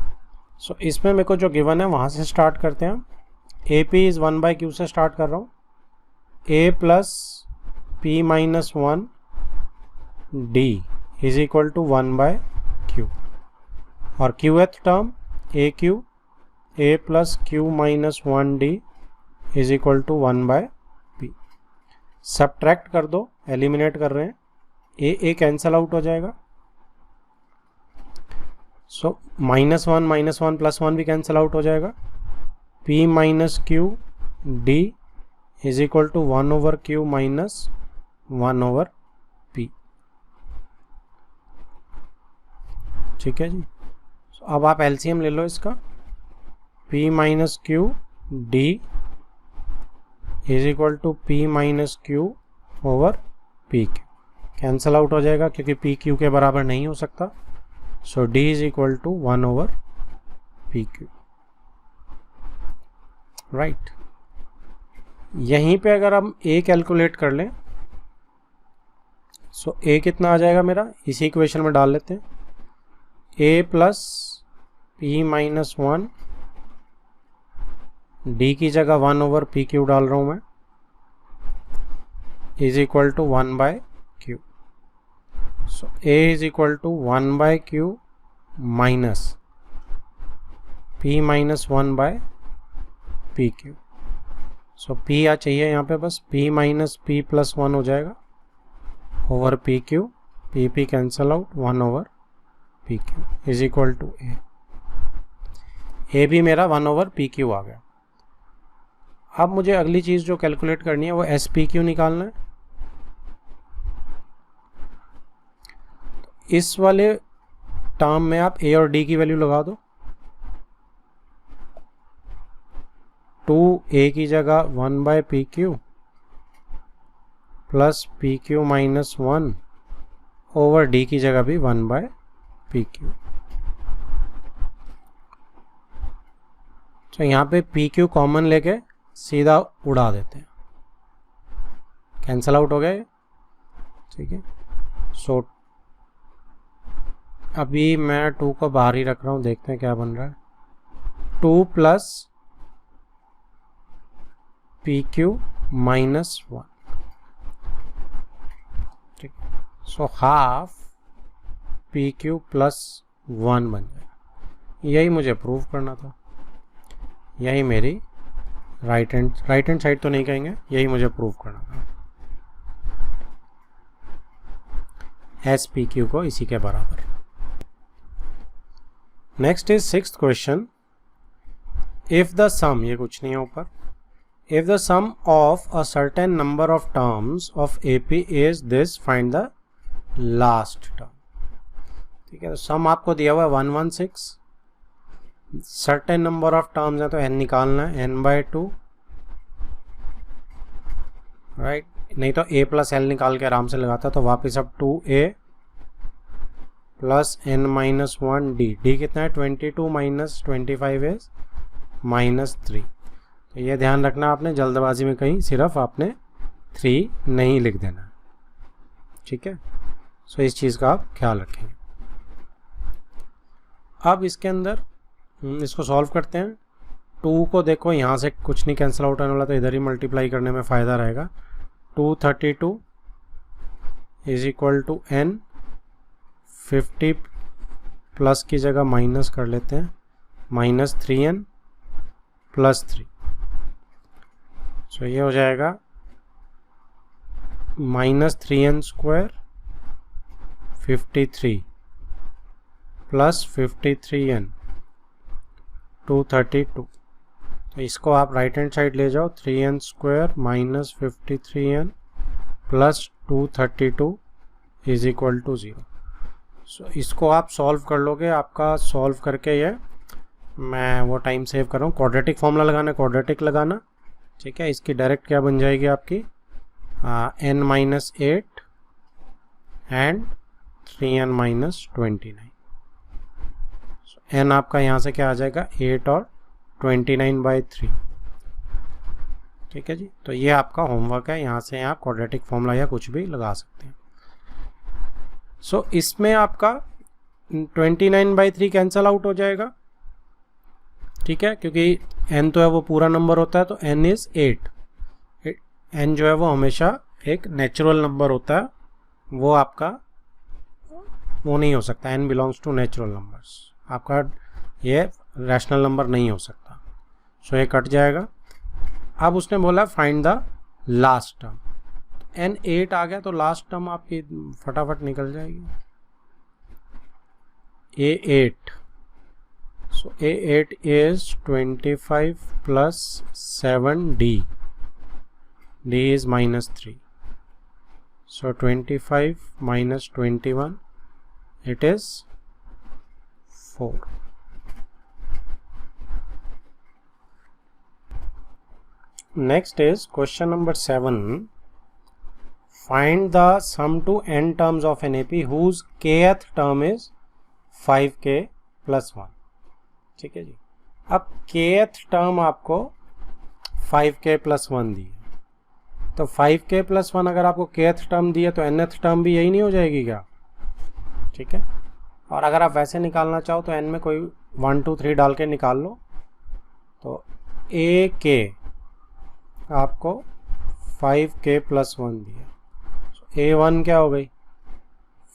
सो इसमें मेरे को जो गिवन है वहाँ से स्टार्ट करते हैं। AP इज 1/q से स्टार्ट कर रहा हूँ, a plus p minus 1d is equal to 1/q, और qth term aq a plus q minus 1d is equal to 1/p। Subtract कर दो, एलिमिनेट कर रहे हैं, a कैंसल आउट हो जाएगा, सो -1 प्लस 1 भी कैंसिल आउट हो जाएगा. P minus Q D is equal to 1 over Q minus 1 over P. ठीक है जी. अब आप एलसीएम ले लो इसका. P minus Q D is equal to P minus Q over P Q. Cancel out हो जाएगा क्योंकि P क्यू के बराबर नहीं हो सकता. So D is equal to 1 over P Q. Right. यहीं पे अगर हम A कैलकुलेट कर लें, सो A कितना आ जाएगा मेरा, इसी इक्वेशन में डाल लेते हैं. A plus P minus 1, D की जगह 1 ओवर P क्यू डाल रहा हूं मैं, is equal to 1 by Q. So A is equal to 1 by Q minus P minus 1 by P Q. So P आ चाहिए यहाँ पे, बस P माइनस P प्लस 1 हो जाएगा over P Q. P cancel out, 1 over P Q is equal to A. A भी मेरा 1 ओवर P क्यू आ गया. अब मुझे अगली चीज़ जो कैलकुलेट करनी है वो SPQ निकालना है. तो इस वाले टर्म में आप A और D की वैल्यू लगा दो. 2A की जगह 1 by P Q plus P Q minus 1 over D की जगह भी 1 बाय पी क्यू. तो यहाँ पे पी क्यू कॉमन लेके सीधा उड़ा देते हैं, कैंसल आउट हो गए. ठीक है. सो अभी मैं 2 को बाहर ही रख रहा हूँ, देखते हैं क्या बन रहा है. 2 प्लस पी क्यू माइनस 1. ठीक. So half P Q plus 1 बन जाएगा. यही मुझे प्रूव करना था. यही मेरी राइट हैंड साइड तो नहीं कहेंगे, यही मुझे प्रूव करना था. एस पी क्यू को इसी के बराबर. Next is 6th question. If the sum, ये कुछ नहीं है ऊपर, if the sum of a certain number of terms of AP is this, find the last term. ठीक है. तो सम आपको दिया हुआ है 116. सर्टेन नंबर ऑफ टर्म्स है तो n निकालना है, n बाय 2. राइट. नहीं तो a प्लस l निकाल के आराम से लगाता. तो वापस अब 2a plus n minus 1 d. d कितना है, 22 माइनस 25 इज माइनस 3. तो ये ध्यान रखना आपने, जल्दबाजी में कहीं सिर्फ आपने 3 नहीं लिख देना. ठीक है. सो इस चीज़ का आप ख्याल रखेंगे. अब इसके अंदर इसको सॉल्व करते हैं. 2 को देखो यहाँ से कुछ नहीं कैंसिल आउट होने वाला, तो इधर ही मल्टीप्लाई करने में फ़ायदा रहेगा. 232 is equal to n. 50 plus की जगह माइनस कर लेते हैं, माइनस 3n प्लस 3. सो ये हो जाएगा minus 3n square 53 plus 53n 232. तो इसको आप राइट हैंड साइड ले जाओ. 3n square minus 53n plus 232 is equal to 0. So इसको आप सॉल्व कर लोगे. आपका सॉल्व करके ये मैं वो टाइम सेव कर रहा हूँ. क्वाड्रेटिक फॉर्मूला लगाना, क्वाड्रेटिक लगाना. ठीक है. इसकी डायरेक्ट क्या बन जाएगी आपकी, n minus 8 and 3n minus 29. n आपका यहाँ से क्या आ जाएगा, 8 और 29 बाई 3. ठीक है जी. तो ये आपका होमवर्क है. यहाँ से आप क्वाड्रेटिक फॉर्मूला या कुछ भी लगा सकते हैं. सो इसमें आपका 29 बाई 3 कैंसल आउट हो जाएगा. ठीक है. क्योंकि n तो है वो पूरा नंबर होता है, तो n इज 8. n जो है वो हमेशा एक नेचुरल नंबर होता है, वो आपका वो नहीं हो सकता. n belongs to natural numbers. आपका ये रैशनल नंबर नहीं हो सकता. सो ये कट जाएगा. अब उसने बोला find the last term. n 8 आ गया तो लास्ट टर्म आपकी फटाफट निकल जाएगी. a 8 So A8 is 25 plus 7D. D is minus 3. So 25 minus 21, it is 4. Next is question number 7. Find the sum to n terms of an AP whose kth term is 5k plus 1. ठीक है जी. अब kth टर्म आपको 5k plus 1 दी है, तो 5k plus 1 अगर आपको kth टर्म दी है तो nth टर्म भी यही नहीं हो जाएगी क्या? ठीक है. और अगर आप वैसे निकालना चाहो तो n में कोई 1 2 3 डाल के निकाल लो. तो ak आपको 5k plus 1 दिया. A1 क्या हो गई?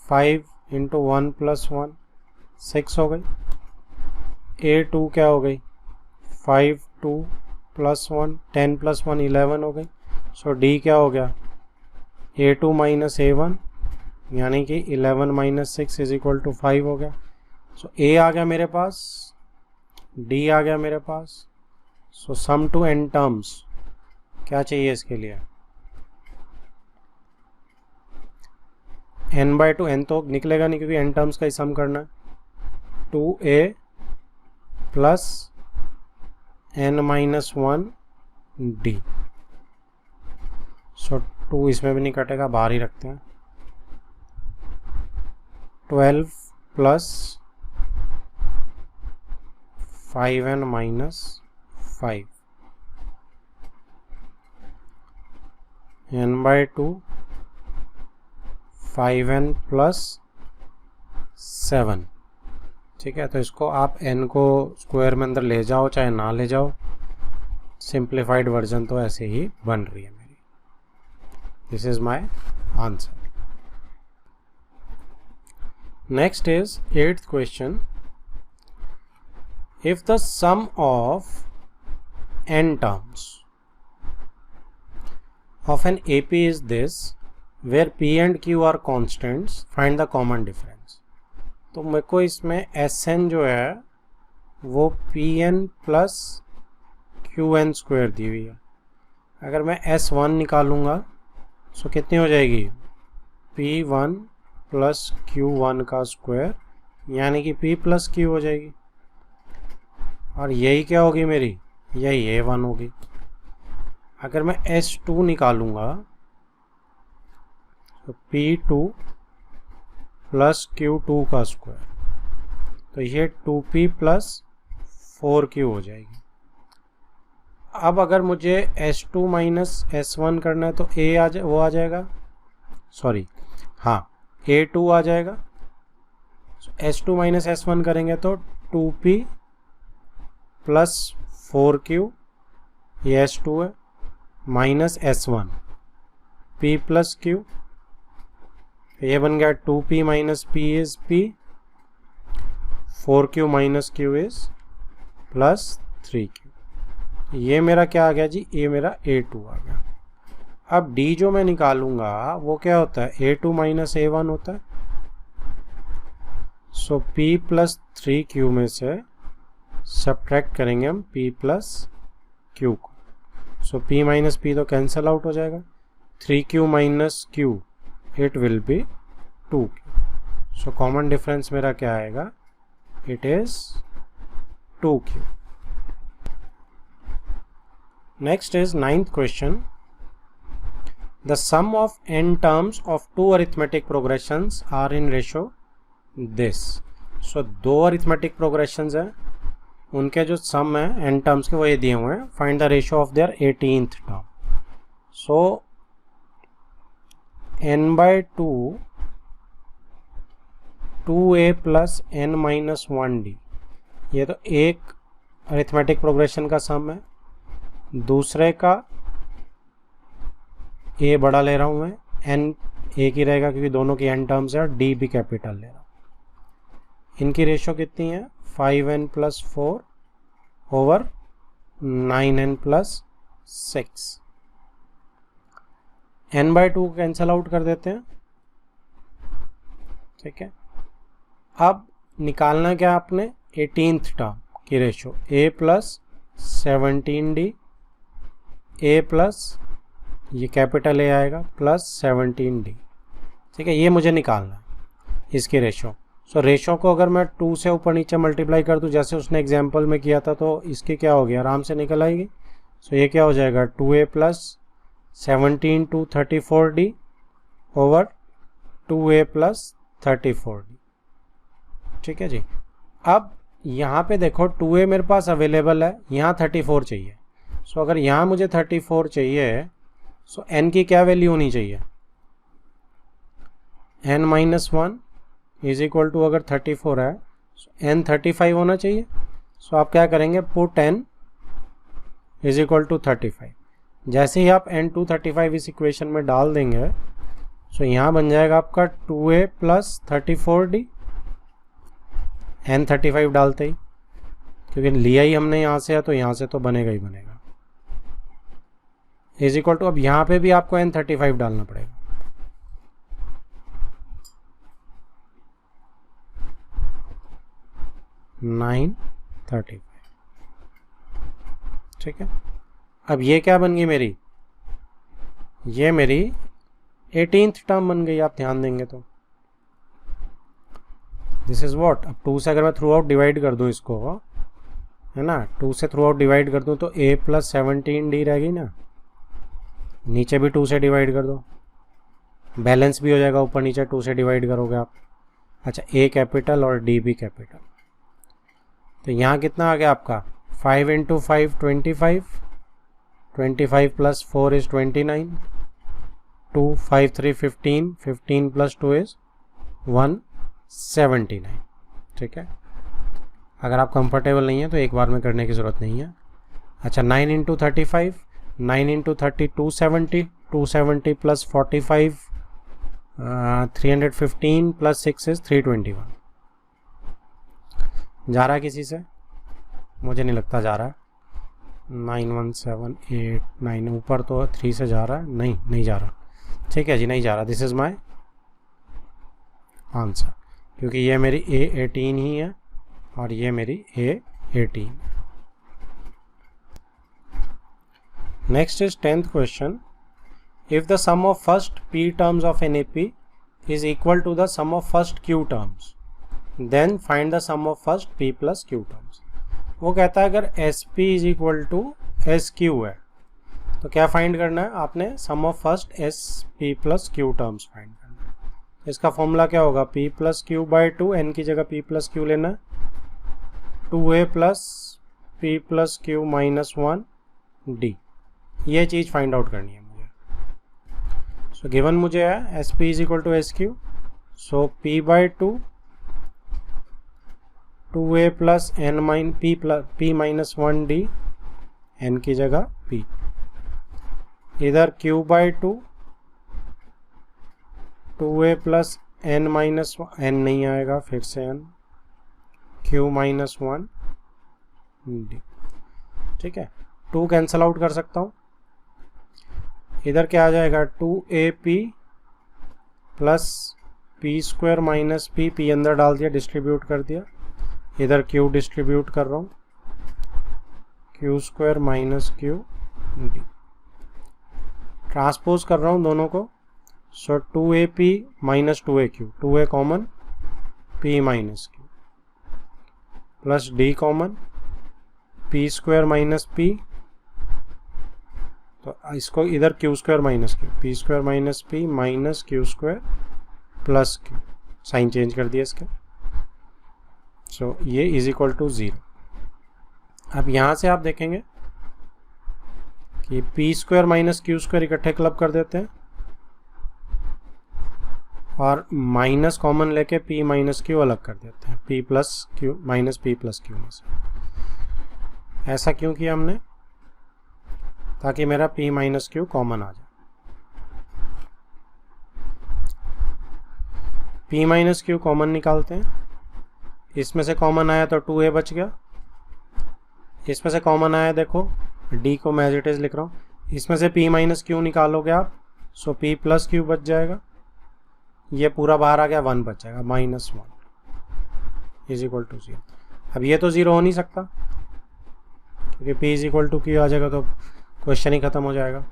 5 into 1 plus 1 6 हो गई. A2 क्या हो गई? 5 2 plus 1 10 plus 1 11 हो गई. सो D क्या हो गया? A2 minus A1 यानी कि 11 minus 6 is equal to 5 हो गया. सो A आ गया मेरे पास, D आ गया मेरे पास. सो सम टू n टर्म्स क्या चाहिए इसके लिए? n बाई टू, n तो निकलेगा नहीं क्योंकि n टर्म्स का ही सम करना है. 2a plus n minus 1 d. सो 2 इसमें भी नहीं कटेगा, बाहर ही रखते हैं. 12 plus 5n minus 5 n by 2 5n plus 7. ठीक है. तो इसको आप n को स्क्वायर में अंदर ले जाओ चाहे ना ले जाओ, सिंप्लीफाइड वर्जन तो ऐसे ही बन रही है मेरी. This is my answer. Next is 8th question. If the sum of n terms of an AP is this, where P and Q are constants, find the common difference. तो मेरे को इसमें Sn जो है वो Pn प्लस Qn स्क्वायर दी हुई है. अगर मैं S1 निकालूंगा तो कितनी हो जाएगी? P1 प्लस Q1 का स्क्वायर यानी कि P प्लस Q हो जाएगी. और यही क्या होगी मेरी? यही A1 होगी. अगर मैं S2 निकालूंगा तो P2 प्लस Q2 का स्क्वायर, तो ये 2P प्लस 4Q हो जाएगी. अब अगर मुझे S2 माइनस S1 करना है तो वो आ जाएगा, सॉरी हाँ A2 आ जाएगा. S2 माइनस S1 करेंगे तो 2P प्लस 4Q, ये S2 है, minus S1 P plus Q, ये बन गया 2P minus P is P, 4Q minus Q is plus 3Q. ये मेरा क्या आ गया जी? ये मेरा A2 आ गया. अब D जो मैं निकालूंगा वो क्या होता है? A2 माइनस A1 होता है. सो P प्लस 3Q में से सब्ट्रैक्ट करेंगे हम P प्लस Q को. सो P माइनस P तो कैंसल आउट हो जाएगा. 3Q minus Q it will be 2Q. So common difference मेरा क्या आएगा? It is 2Q. Next is 9th question. The sum of n terms of 2 arithmetic progressions are in ratio this. So 2 arithmetic progressions हैं, उनके जो सम है n टर्म्स के वो ये दिए हुए हैं. Find the ratio of their 18th term. So n by 2 2a plus n minus 1d, ये तो एक अरिथमेटिक प्रोग्रेशन का सम है. दूसरे का a बड़ा ले रहा हूँ मैं, n एक ही रहेगा क्योंकि दोनों की n टर्म्स है, और d भी कैपिटल ले रहा हूँ. इनकी रेशियो कितनी है? 5n plus 4 over 9n plus 6. n by 2 cancel out कर देते हैं. ठीक है. अब निकालना क्या आपने? 18th टर्म. की ratio a plus 17D a plus ये कैपिटल ए आएगा प्लस 17D, ठीक है, ये मुझे निकालना है इसकी रेशो। सो रेशो को अगर मैं 2 से ऊपर नीचे मल्टीप्लाई कर दूँ जैसे उसने एग्जाम्पल में किया था तो इसकी क्या होगी, आराम से निकल आएगी। सो ये क्या हो जाएगा 2a plus 17 to 34D over 2a plus 34D, ठीक है जी। अब यहाँ पे देखो 2a मेरे पास अवेलेबल है, यहाँ 34 चाहिए। सो अगर यहाँ मुझे 34 चाहिए सो n की क्या वैल्यू होनी चाहिए, n minus 1 is equal to, अगर 34 है सो n 35 होना चाहिए। सो आप क्या करेंगे, put n is equal to 35। जैसे ही आप n टू 35 इस इक्वेशन में डाल देंगे सो यहाँ बन जाएगा आपका 2a प्लस 34D, n 35 डालते ही, क्योंकि लिया ही हमने यहाँ से है तो यहाँ से तो बनेगा ही बनेगा, इज इक्वल टू, अब यहाँ पे भी आपको n 35 डालना पड़ेगा। $935, ठीक है। अब ये क्या बन गई मेरी, ये मेरी 18th टर्म बन गई, आप ध्यान देंगे तो दिस इज व्हाट। अब 2 से अगर मैं थ्रू आउट डिवाइड कर दूं इसको, है ना, 2 से थ्रू आउट डिवाइड कर दूं तो a प्लस 17D रह गई ना, नीचे भी 2 से डिवाइड कर दो, बैलेंस भी हो जाएगा, ऊपर नीचे 2 से डिवाइड करोगे आप। अच्छा, a कैपिटल और d भी कैपिटल, तो यहाँ कितना आ गया आपका 5 into 5 25, 25 plus 4 is 29, 2 5 3 15, 15 plus 2 is 179, ठीक है। अगर आप कंफर्टेबल नहीं है तो एक बार में करने की ज़रूरत नहीं है। अच्छा, 9 into 35, 9 into 30 270, 270 plus 45 315 plus 6 is 321। जा रहा है किसी से, मुझे नहीं लगता जा रहा है। 91789 ऊपर तो 3 से जा रहा है, नहीं जा रहा, ठीक है जी, नहीं जा रहा। दिस इज माय आंसर, क्योंकि ये मेरी A18 ही है और ये मेरी A18। Next is 10th question, if the sum of first P terms of an AP is equal to the sum of first Q terms, then find the sum of first P plus Q terms. वो कहता है अगर SP is equal to SQ है तो क्या फाइंड करना है आपने, sum of first SP plus Q terms find करना है। इसका फॉर्मूला क्या होगा, P plus Q by 2, n की जगह P प्लस Q लेना है, 2a plus P plus Q minus 1D, ये चीज़ फाइंड आउट करनी है मुझे। सो गिवन मुझे है SP is equal to SQ, so P by 2 2a plus n minus P minus 1D, n की जगह P, इधर Q by 2 2a plus n minus n नहीं आएगा, फिर से n, Q माइनस 1D, ठीक है। 2 कैंसल आउट कर सकता हूँ, इधर क्या आ जाएगा 2AP plus P square minus P अंदर डाल दिया, डिस्ट्रीब्यूट कर दिया, इधर Q डिस्ट्रीब्यूट कर रहा हूँ, Q square minus QD, transpose कर रहा हूँ दोनों को। सो 2AP minus 2AQ, 2a common, P minus Q plus D common, P square minus P, तो इसको इधर Q square minus Q, P square minus P minus Q square plus Q, sign change कर दिया इसका। सो ये इज इक्वल टू 0। अब यहाँ से आप देखेंगे कि P square minus Q square इकट्ठे क्लब कर देते हैं और माइनस कॉमन लेके P माइनस Q अलग कर देते हैं, P plus Q minus P plus Q में से। ऐसा क्यों किया हमने, ताकि मेरा P माइनस Q कॉमन आ जाए। P माइनस Q कॉमन निकालते हैं, इसमें से कॉमन आया तो 2a बच गया, इसमें से कॉमन आया देखो D को मैं एज इट इज लिख रहा हूँ, इसमें से P माइनस Q निकालोगे आप, सो P प्लस Q बच जाएगा, ये पूरा बाहर आ गया, 1 बच जाएगा, -1 इज इक्वल टू 0। अब ये तो ज़ीरो हो नहीं सकता, क्योंकि p is equal to q आ जाएगा तो क्वेश्चन ही ख़त्म हो जाएगा।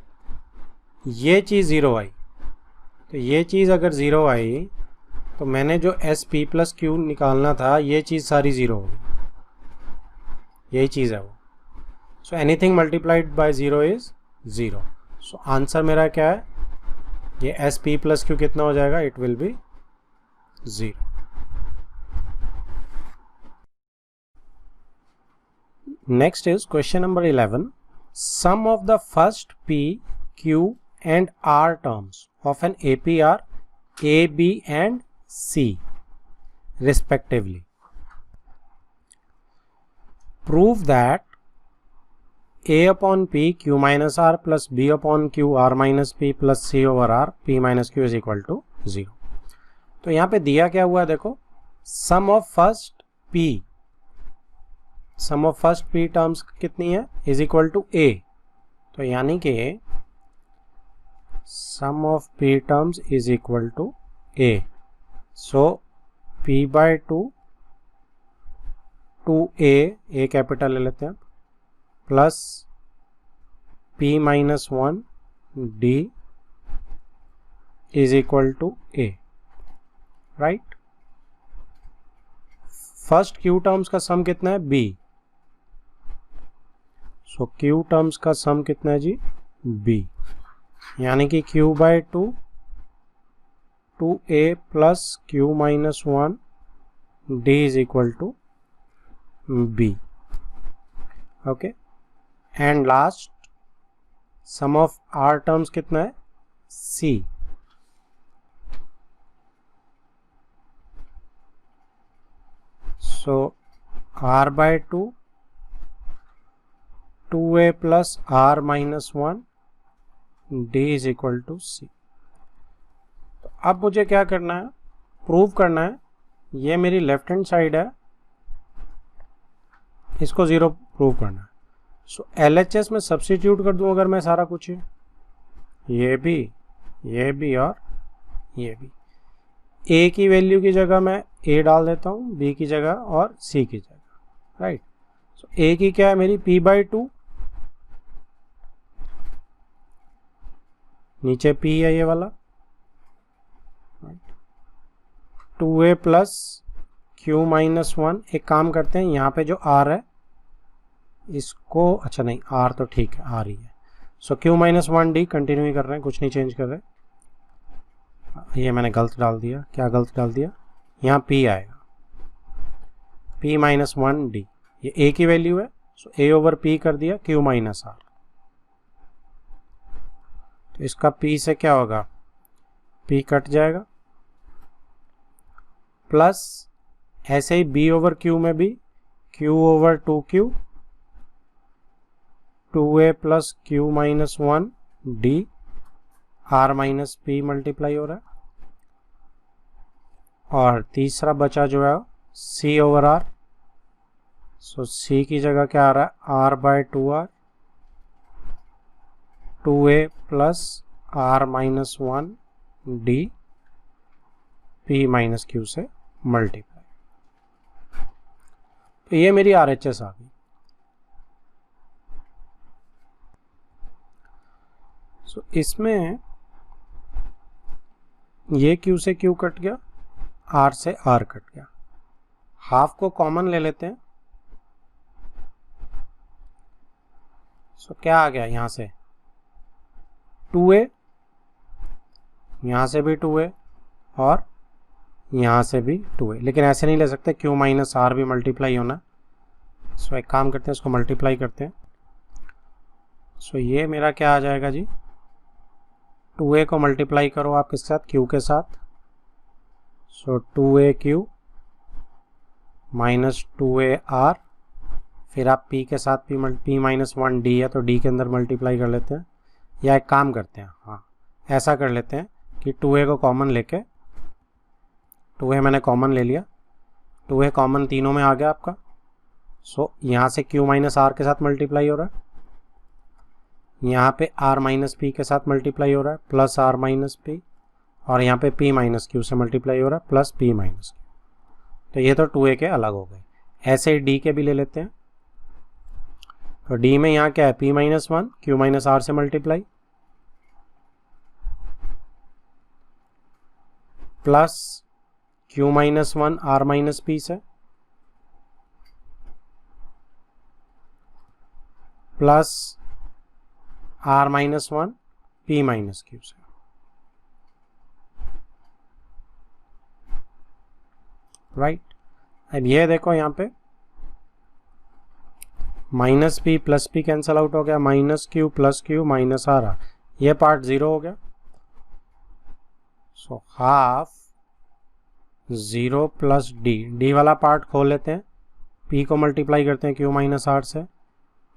ये चीज़ ज़ीरो आई, तो ये चीज़ अगर ज़ीरो आई तो मैंने जो एस पी प्लस क्यू निकालना था ये चीज़ सारी ज़ीरो होगी, यही चीज़ है वो। So anything multiplied by zero is zero. So answer मेरा क्या है, ये एस पी प्लस क्यू कितना हो जाएगा, it will be zero. Next is question number 11. Sum of the first P, Q and R terms of an AP are A, B and C respectively. Prove that A upon P Q minus R plus B upon Q R minus P plus C over R P minus Q is equal to 0. तो यहाँ पे दिया क्या हुआ है देखो, sum of first P, sum of first P terms कितनी है, इज इक्वल टू A। तो यानी कि सम ऑफ P टर्म्स is equal to A। So P by 2A capital ले लेते हैं, plus P minus 1 D is equal to A, right. First Q terms का सम कितना है, B। सो Q टर्म्स का सम कितना है जी, B, यानी कि Q by 2A plus Q minus 1 D is equal to B, okay. And last sum of R terms कितना है, C। So R by 2A plus R minus 1 D is equal to C। तो अब मुझे क्या करना है, प्रूव करना है, ये मेरी लेफ्ट हैंड साइड है, इसको ज़ीरो प्रूव करना है। सो LHS में सब्स्टिट्यूट कर दूं अगर मैं सारा कुछ, ये भी और ये भी, A की वैल्यू की जगह मैं A डाल देता हूँ, B की जगह और C की जगह, राइट। सो A की क्या है मेरी, P बाई 2, नीचे P है ये वाला, 2A प्लस Q माइनस 1। एक काम करते हैं, यहाँ पे जो R है इसको, अच्छा नहीं R तो ठीक है, R ही है। सो Q माइनस 1 D कंटिन्यू ही कर रहे हैं, कुछ नहीं चेंज कर रहे। ये मैंने गलत डाल दिया, क्या गलत डाल दिया, यहाँ P आएगा, P माइनस 1 D, ये A की वैल्यू है। सो A ओवर P कर दिया Q माइनस R, तो इसका P से क्या होगा, P कट जाएगा, प्लस ऐसे ही B ओवर Q में भी Q over 2Q, 2A plus Q minus 1 D, R minus P multiply हो रहा है, और तीसरा बचा जो है C over R। So C की जगह क्या आ रहा है, R by 2R, 2A plus R minus 1 D P minus Q से मल्टीप्लाई। तो ये मेरी RHS आ गई। सो इसमें ये Q से Q कट गया, R से R कट गया, हाफ को कॉमन ले लेते हैं। सो क्या आ गया, यहाँ से 2A, यहाँ से भी 2A और यहाँ से भी 2A, लेकिन ऐसे नहीं ले सकते, Q माइनस R भी मल्टीप्लाई होना। सो एक काम करते हैं, इसको मल्टीप्लाई करते हैं। सो ये मेरा क्या आ जाएगा जी, 2A को मल्टीप्लाई करो आप किसके साथ, Q के साथ। सो 2AQ माइनस 2AR, फिर आप P के साथ P माइनस 1 D है तो D के अंदर मल्टीप्लाई कर लेते हैं, या एक काम करते हैं, हाँ ऐसा कर लेते हैं कि 2A को कॉमन लेके, 2A मैंने कॉमन ले लिया, 2A कॉमन तीनों में आ गया आपका। सो यहाँ से Q माइनस R के साथ मल्टीप्लाई हो रहा है, यहाँ पे R माइनस P के साथ मल्टीप्लाई हो रहा है, प्लस R माइनस P, और यहाँ पे P माइनस Q से मल्टीप्लाई हो रहा है, प्लस P माइनस Q। तो ये तो 2A के अलग हो गए। ऐसे डी के भी ले लेते हैं। तो डी में यहाँ क्या है, p minus one q minus r से multiply plus q minus one r minus P से plus are minus one p minus q से। राइट, अब ये देखो यहाँ पे minus P plus p cancel out हो गया, minus Q plus q minus r, ये पार्ट जीरो हो गया। So half zero plus d, d वाला पार्ट खोल लेते हैं, पी को मल्टीप्लाई करते हैं क्यू माइनस आर से,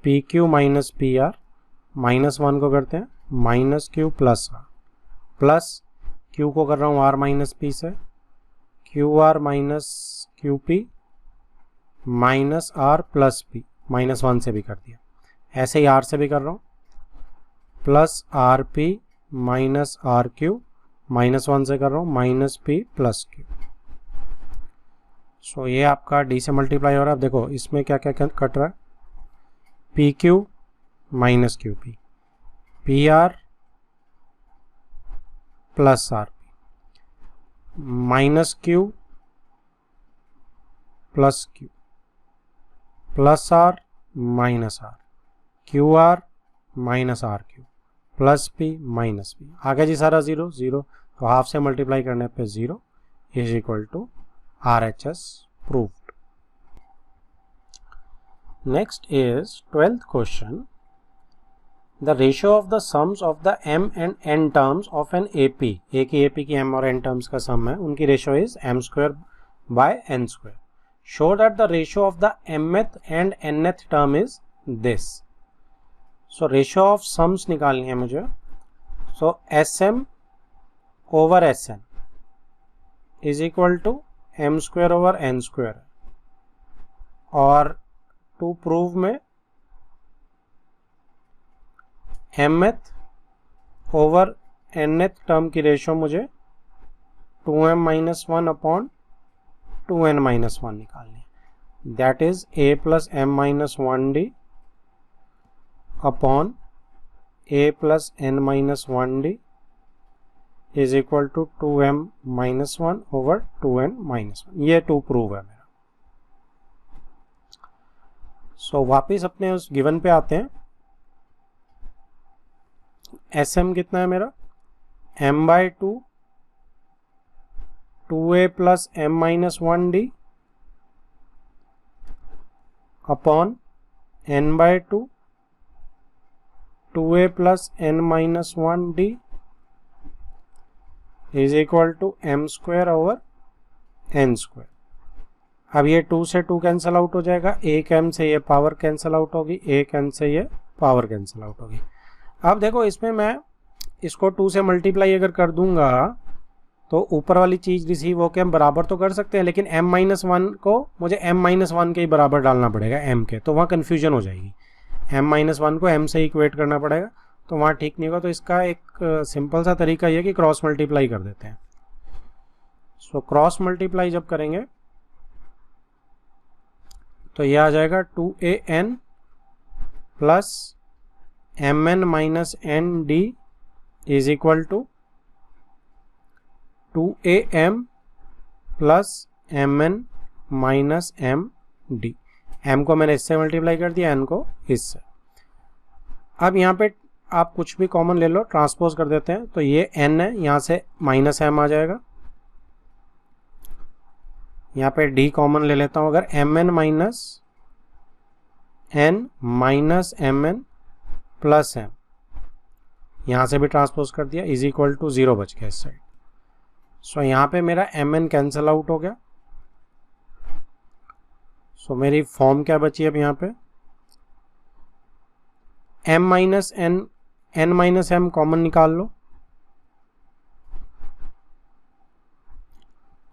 P Q minus P R, minus one को करते हैं minus Q plus R, plus Q को कर रहा हूँ आर माइनस पी से, Q R minus Q P minus R plus P, minus one से भी कर दिया, ऐसे ही आर से भी कर रहा हूँ, plus R P minus R Q, minus one से कर रहा हूँ minus P plus Q. So ये आपका डी से मल्टीप्लाई हो रहा है। अब देखो इसमें क्या क्या कट रहा है, P Q minus Q P, P R plus R P, minus Q plus Q, plus are minus R, Q R minus R Q, plus P minus P, आगे जी सारा जीरो जीरो, तो हाफ से मल्टीप्लाई करने पे zero is equal to RHS proved. Next is 12th question. The ratio of the sums of the m and n terms of an AP, एक ही AP की m और n terms का sum है, उनकी ratio is m square by n square. Show that the ratio of the mth and nth term is this. So ratio of sums निकालनी है मुझे. So sm over sn is equal to m square over n square, और टू प्रूव में mth ओवर nth टर्म की रेशियो मुझे 2m minus one upon 2n minus one निकालनी है, that is a plus m minus one D upon a plus n minus one D is equal to 2m minus one over 2n minus one. ये टू प्रूव है मेरा। सो वापिस अपने उस गिवन पे आते हैं। sm कितना है मेरा, m by two 2a plus m minus one D upon n by two 2a plus n minus one D is equal to m square over n square. अब ये 2 से 2 कैंसिल आउट हो जाएगा, एक m से ये पावर कैंसिल आउट होगी, एक n से ये पावर कैंसिल आउट होगी। अब देखो इसमें मैं इसको 2 से मल्टीप्लाई अगर कर दूंगा तो ऊपर वाली चीज़ रिसीव होकर हम बराबर तो कर सकते हैं, लेकिन m माइनस वन को मुझे m माइनस वन के ही बराबर डालना पड़ेगा m के, तो वहाँ कन्फ्यूजन हो जाएगी। m माइनस वन को m से इक्वेट करना पड़ेगा, तो वहाँ ठीक नहीं होगा। तो इसका एक सिंपल सा तरीका ये कि क्रॉस मल्टीप्लाई कर देते हैं। सो क्रॉस मल्टीप्लाई जब करेंगे तो ये आ जाएगा 2an plus mn minus N D is equal to 2am plus mn minus M D. m को मैंने इससे मल्टीप्लाई कर दिया, n को इससे। अब यहाँ पे आप कुछ भी कॉमन ले लो, ट्रांसपोज कर देते हैं, तो ये n है, यहाँ से माइनस m आ जाएगा। यहाँ पे d कॉमन ले लेता हूँ, अगर mn minus n minus mn plus m, यहाँ से भी ट्रांसपोज कर दिया, इज इक्वल टू 0 बच गया इस साइड। सो यहाँ पे मेरा mn कैंसिल आउट हो गया। सो मेरी फॉर्म क्या बची अब यहाँ पे, m minus n minus m common निकाल लो,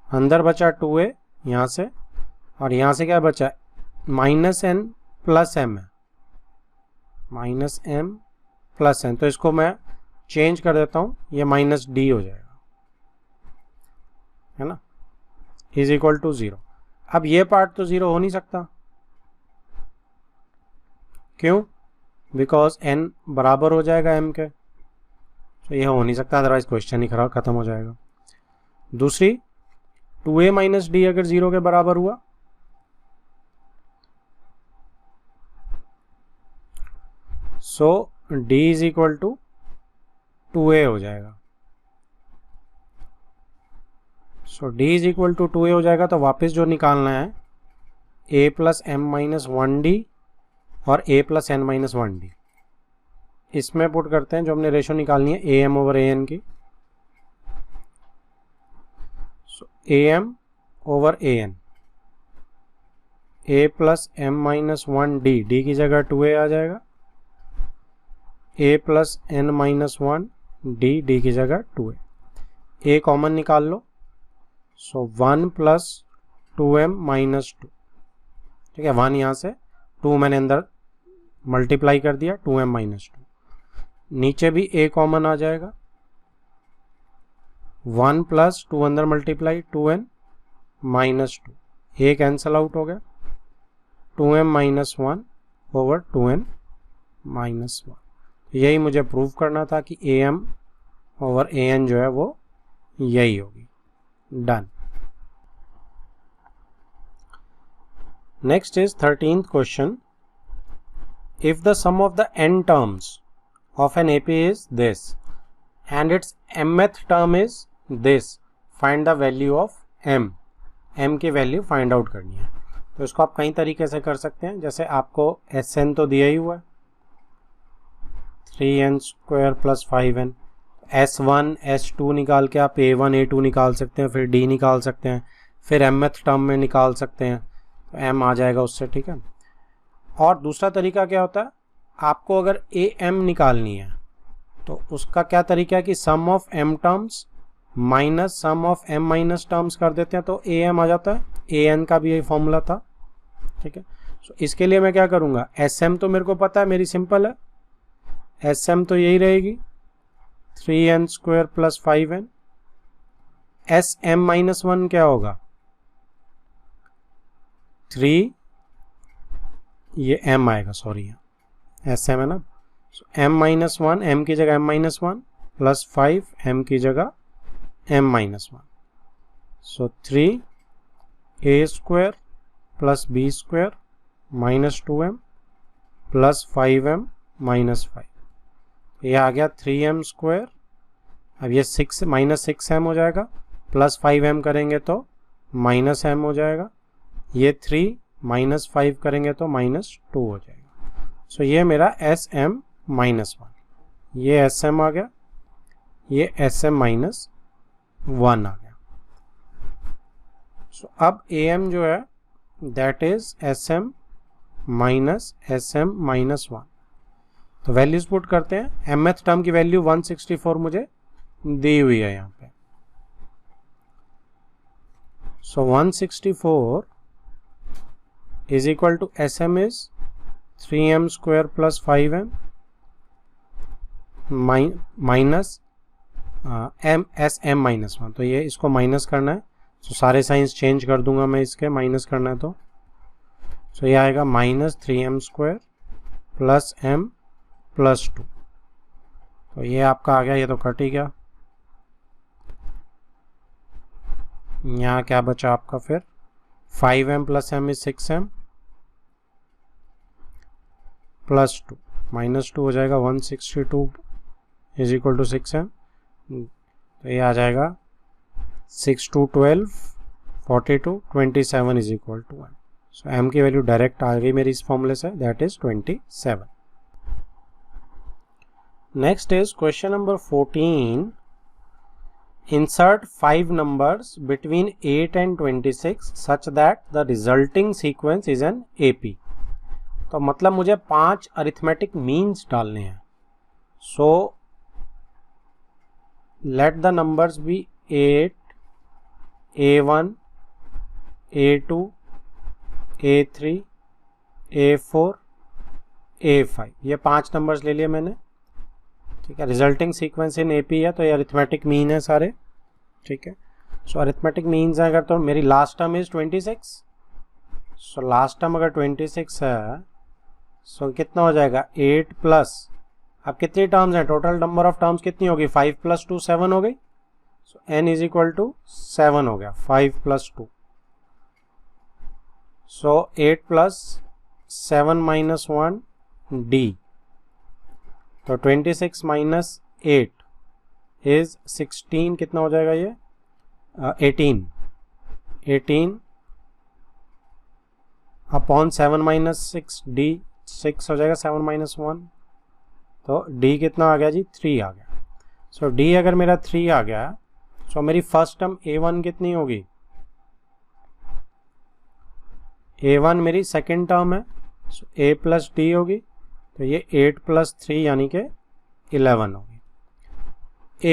अंदर बचा 2a यहाँ से, और यहाँ से क्या बचा माइनस n प्लस m है, माइनस m प्लस n, तो इसको मैं चेंज कर देता हूँ, ये माइनस d हो जाएगा, है ना, इज इक्वल टू 0। अब ये पार्ट तो 0 हो नहीं सकता, क्यों? बिकॉज n बराबर हो जाएगा m के, तो ये हो नहीं सकता, अदरवाइज क्वेश्चन ही खत्म हो जाएगा। दूसरी 2a माइनस डी अगर 0 के बराबर हुआ, so d is equal to 2a हो जाएगा। So d is equal to 2a हो जाएगा, तो वापस जो निकालना है a plus m minus 1d और a plus n minus 1d, इसमें पुट करते हैं जो हमने रेशो निकालनी है am ओवर an की। सो am over an, a plus m minus 1d, d की जगह 2a आ जाएगा, a plus n minus 1 d की जगह 2a, a कॉमन निकाल लो, सो 1 प्लस 2m माइनस 2, ठीक है, 1 यहाँ से 2 मैंने अंदर मल्टीप्लाई कर दिया, 2m माइनस 2, नीचे भी a कॉमन आ जाएगा, 1 प्लस 2 अंदर multiply 2n minus 2, a cancel out हो गया, 2m minus 1 over 2n minus 1। यही मुझे प्रूव करना था कि am ओवर an जो है वो यही होगी। Done. Next is 13th question. If the sum of the n terms of an AP is this and its mth term is this, find the value of m। m की वैल्यू फाइंड आउट करनी है। तो इसको आप कई तरीके से कर सकते हैं, जैसे आपको Sn तो दिया ही हुआ है 3n square plus 5n, S1 S2 निकाल के आप A1 A2 निकाल सकते हैं, फिर D निकाल सकते हैं, फिर mth टर्म में निकाल सकते हैं, तो m आ जाएगा उससे, ठीक है। और दूसरा तरीका क्या होता है, आपको अगर am निकालनी है तो उसका क्या तरीका है कि सम of m terms minus sum of m minus terms कर देते हैं, तो am आ जाता है। an का भी यही फॉर्मूला था, ठीक है। सो इसके लिए मैं क्या करूँगा, sm तो मेरे को पता है, मेरी सिंपल है, sm तो यही रहेगी 3n square plus 5n, sm minus 1 क्या होगा 3, ये m आएगा, सॉरी एस एम है ना, m माइनस 1, m की जगह m माइनस 1 प्लस 5 m की जगह m माइनस 1, सो 3a square plus b square minus 2m plus 5m minus 5, ये आ गया 3m स्क्वायर। अब ये 6 माइनस 6m हो जाएगा, प्लस 5m करेंगे तो माइनस m हो जाएगा, ये 3 माइनस 5 करेंगे तो माइनस 2 हो जाएगा। सो ये मेरा एस एम माइनस 1, ये एस एम आ गया, ये एस एम माइनस 1 आ गया। सो अब ए एम जो है that is S M minus S M minus 1, तो वैल्यूज पुट करते हैं। एम एथ टर्म की वैल्यू 164 मुझे दी हुई है यहाँ पे, सो 164 is equal to sm is 3m square plus 5m minus m s m minus 1, तो ये इसको माइनस करना है, तो सारे साइंस चेंज कर दूंगा मैं, इसके माइनस करना है तो सो ये आएगा minus 3m square plus m plus 2, तो ये आपका आ गया, ये तो कट ही गया। यहाँ क्या बचा आपका फिर 5m plus m is 6m plus 2 minus 2 हो जाएगा, 162 इज इक्वल टू 6m, तो ये आ जाएगा 6 2 12 42 27 is equal to 1। So m की वैल्यू डायरेक्ट आ गई मेरी इस फॉर्मूले से, that is 27। Next is question number 14। Insert 5 numbers between 8 and 26 such that the resulting sequence is an AP। तो मतलब मुझे 5 अरिथमेटिक मीन्स डालने हैं। So let the numbers be 8, A1, A2, A3, A4, A5, ये 5 नंबर्स ले लिए मैंने, ठीक है। रिजल्टिंग सीक्वेंस इन एपी है, तो ये अरिथमेटिक मीन है सारे, ठीक है। सो अरिथमेटिक मीन्स है अगर, तो मेरी last term is 26, so last term अगर 26 है, सो कितना हो जाएगा 8 प्लस, अब कितनी टर्म्स हैं, टोटल नंबर ऑफ टर्म्स कितनी होगी, 5 + 2 7 हो गई। So n is equal to 7 हो गया, 5 + 2। सो 8 + 7 - 1 d, तो 26 - 8 इज 16, कितना हो जाएगा ये 18 अपॉन 7 - 6 d, 6 हो जाएगा 7 - 1, तो d कितना आ गया जी 3 आ गया। सो d अगर मेरा 3 आ गया, सो मेरी फर्स्ट टर्म a1 कितनी होगी, a1 मेरी सेकेंड टर्म है, सो a + d होगी, तो ये 8 + 3 यानी कि 11 होगी।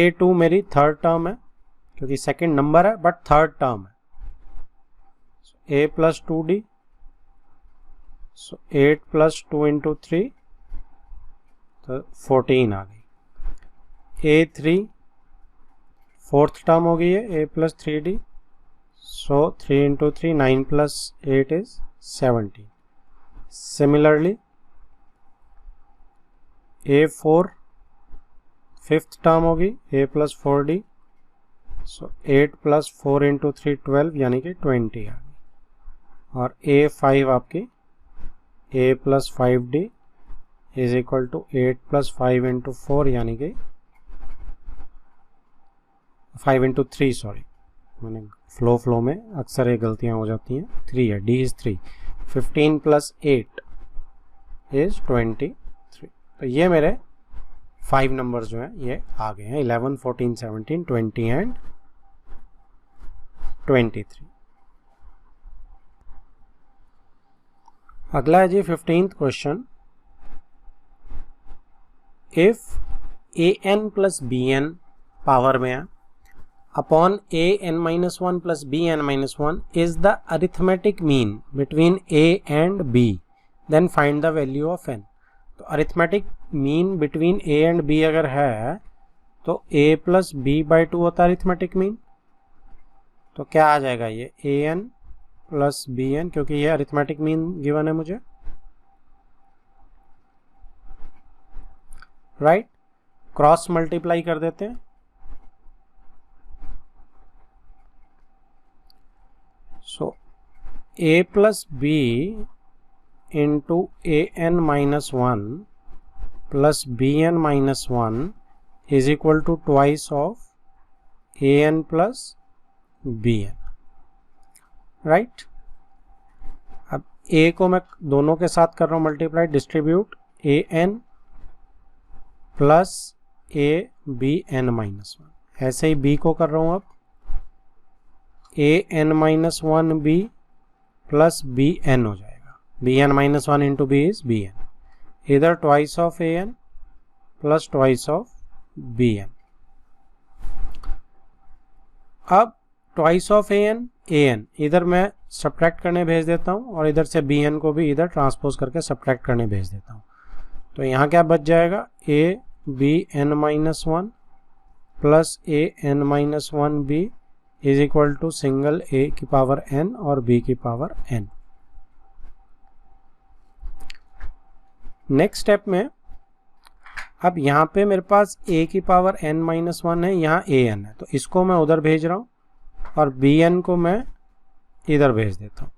a2 मेरी थर्ड टर्म है, क्योंकि सेकेंड नंबर है बट थर्ड टर्म है, a + 2d, सो 8 + 2 × 3, तो 14 आ गई। a3 फोर्थ टर्म हो गई है, a + 3d, so 3 × 3 9 + 8 is 17। Similarly a4 fifth term होगी, a + 4d, सो 8 + 4 × 3 12 यानी कि 20 आ गई। और a5 आपकी a + 5d is equal to 8 + 5 × 4 यानी कि 5 × 3, सॉरी मैंने फ्लो में अक्सर ये गलतियां हो जाती हैं, 3 है, d इज 3, 15 + 8 इज 23। तो ये मेरे 5 नंबर्स जो हैं ये आ गए हैं, 11 14 17 20 एंड 23। अगला है जी 15th question, if an + bn power में है upon an - 1 + bn - 1 is the arithmetic mean between a and b, then find the value of n। तो arithmetic mean between a and b अगर है तो a + b/2 होता है अरिथमेटिक मीन, तो क्या आ जाएगा ये an + bn, क्योंकि ये अरिथमेटिक मीन गिवन है मुझे, राइट। क्रॉस मल्टीप्लाई कर देते हैं, सो a + b × an - 1 + bn - 1 is equal to twice of an + bn, right. अब a को मैं दोनों के साथ कर रहा हूँ मल्टीप्लाई, डिस्ट्रीब्यूट an + abn - 1, ऐसे ही b को कर रहा हूँ अब an - 1b + bn हो जाएगा, bn - 1 × b is bn, इधर twice of an + twice of bn। अब ट्वाइस ऑफ an इधर मैं सब्ट्रैक्ट करने भेज देता हूँ, और इधर से bn को भी इधर ट्रांसपोज करके सब्ट्रैक्ट करने भेज देता हूँ, तो यहाँ क्या बच जाएगा, abn - 1 + an - 1b is equal to single a की पावर n और b की पावर n। नेक्स्ट स्टेप में अब यहाँ पे मेरे पास a की पावर n - 1 है, यहाँ an है, तो इसको मैं उधर भेज रहा हूँ और bn को मैं इधर भेज देता हूँ,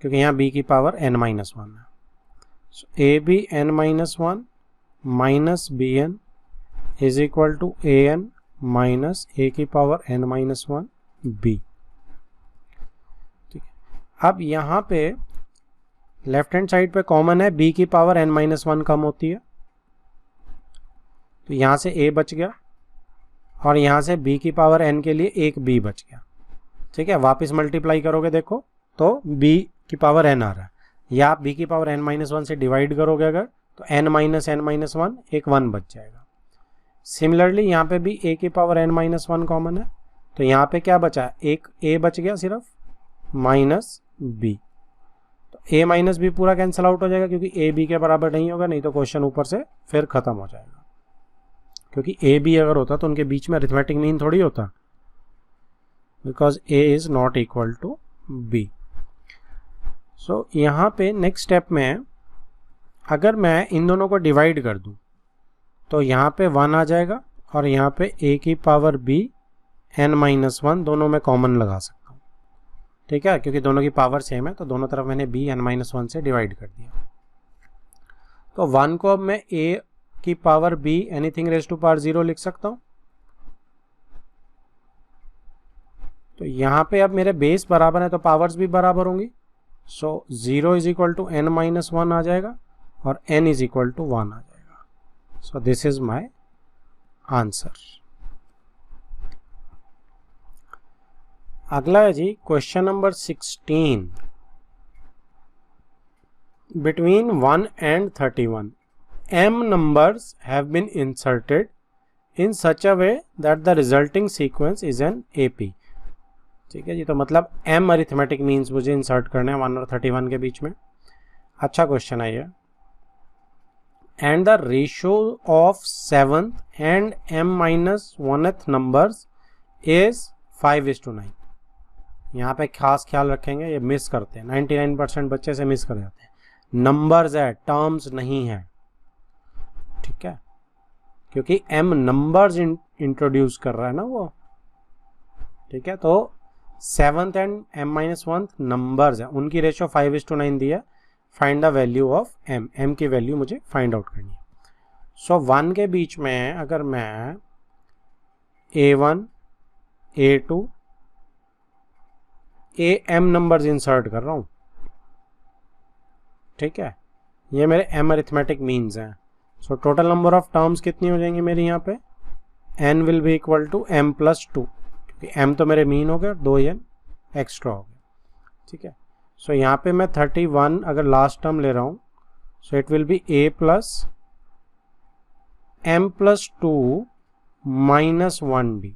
क्योंकि यहाँ b की पावर n - 1 है। So abn - 1 minus bn is equal to an minus a की पावर n - 1 b। ठीक है, अब यहाँ पे लेफ्ट हैंड साइड पे कॉमन है, b की पावर n - 1 कम होती है, तो यहाँ से a बच गया और यहाँ से b की पावर n के लिए एक b बच गया। ठीक है, वापस मल्टीप्लाई करोगे देखो तो b की पावर n आ रहा है, या आप b की पावर n - 1 से डिवाइड करोगे अगर तो n - n - 1 एक 1 बच जाएगा। सिमिलरली यहाँ पे भी a की पावर n - 1 कॉमन है, तो यहाँ पे क्या बचा, एक a बच गया सिर्फ माइनस b, तो a माइनस b पूरा कैंसिल आउट हो जाएगा, क्योंकि a b के बराबर नहीं होगा, नहीं तो क्वेश्चन ऊपर से फिर खत्म हो जाएगा, क्योंकि a b अगर होता तो उनके बीच में अरिथमेटिक मीन थोड़ी होता, because a is not equal to b। So यहाँ पे नेक्स्ट स्टेप में अगर मैं इन दोनों को डिवाइड कर दूँ तो यहाँ पे 1 आ जाएगा और यहाँ पे a की पावर b n-1 दोनों में कॉमन लगा सकता हूँ, ठीक है, क्योंकि दोनों की पावर सेम है तो दोनों तरफ मैंने b n-1 से डिवाइड कर दिया। तो 1 को अब मैं a की power b anything raise to power 0 लिख सकता हूँ। तो यहाँ पे अब मेरे बेस बराबर है तो पावर्स भी बराबर होंगी। सो 0 इज इक्वल टू n-1 आ जाएगा और n इज इक्वल टू 1 आ जाएगा। So this is my answer. अगला है जी question number 16। Between 1 and 31, m numbers have been inserted in such a way that the resulting sequence is an AP। ठीक है जी, तो मतलब m अरिथमेटिक मीन्स मुझे इंसर्ट करना है 1 और 31 के बीच में। अच्छा क्वेश्चन है ये। And the ratio of 7th and m-1th numbers is 5:9। यहाँ पे खास ख्याल रखेंगे, ये मिस करते हैं, 99% बच्चे से मिस कर जाते हैं। नंबर्स है, टर्म्स नहीं है, ठीक है, क्योंकि m नंबर्स इंट्रोड्यूस कर रहा है ना वो, ठीक है। तो 7th एंड m-1 नंबर्स है, उनकी रेशियो 5:9 दी है। Find the value of m की वैल्यू मुझे फाइंड आउट करनी है। सो 1 के बीच में अगर मैं a1 a2 am numbers insert कर रहा हूँ, ठीक है, ये मेरे m अरिथमेटिक मीन्स हैं। So total number of terms कितनी हो जाएंगी मेरी यहाँ पे, n will be equal to m plus 2, क्योंकि m तो मेरे मीन हो गए, 2 n एक्स्ट्रा हो गए, ठीक है। सो यहाँ पे मैं 31 अगर लास्ट टर्म ले रहा हूँ, so it will B a plus m plus 2 minus 1d,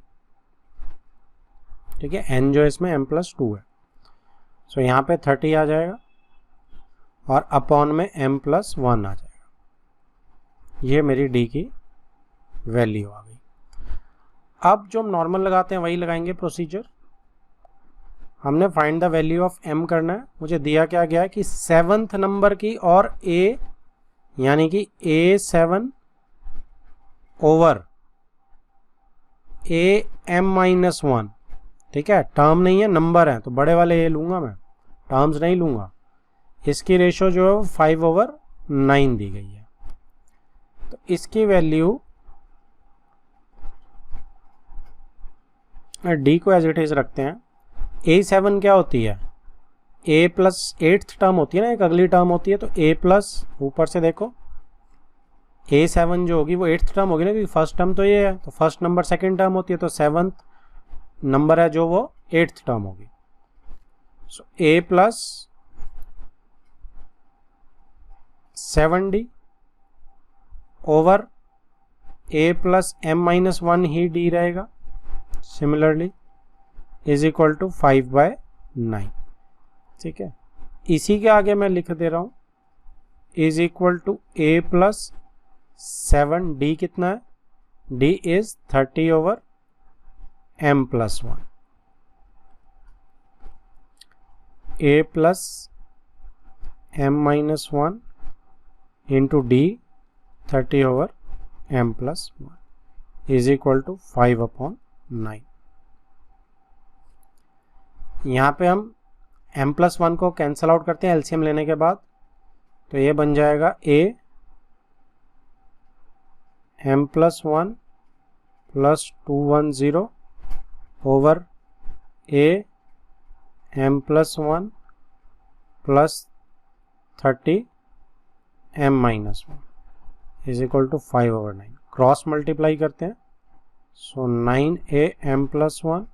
ठीक है, n जो इसमें m प्लस 2 है। सो यहाँ पे 30 आ जाएगा और अपॉन में m प्लस 1 आ जाएगा। ये मेरी d की वैल्यू आ गई। अब जो हम नॉर्मल लगाते हैं वही लगाएंगे प्रोसीजर। हमने find the value of m करना है। मुझे दिया क्या गया है कि 7th नंबर की और a, यानी कि a7 ओवर am-1, ठीक है, टर्म नहीं है, नंबर है, तो बड़े वाले a लूंगा मैं, टर्म्स नहीं लूंगा। इसकी रेशो जो है 5/9 दी गई है। तो इसकी वैल्यू d को एज इट इज रखते हैं। a7 क्या होती है, a प्लस 8th टर्म होती है ना, एक अगली टर्म होती है, तो a प्लस ऊपर से देखो a7 जो होगी वो 8th टर्म होगी ना, क्योंकि फर्स्ट टर्म तो ये है, तो फर्स्ट नंबर सेकंड टर्म होती है, तो 7th नंबर है जो वो 8th टर्म होगी। सो a plus 7d over a plus m-1 he d रहेगा, सिमिलरली इज इक्वल टू 5/9, ठीक है। इसी के आगे मैं लिख दे रहा हूं is equal to a plus 7d, कितना है, d is 30 over m plus 1, a plus m-1 into d 30 over m plus 1 is equal to 5/9। यहाँ पे हम m प्लस 1 को कैंसल आउट करते हैं एलसीएम लेने के बाद, तो ये बन जाएगा a m plus 1 plus 210 over a m plus 1 plus 30 m-1 is equal to 5/9। Cross multiply करते हैं, so 9a m plus 1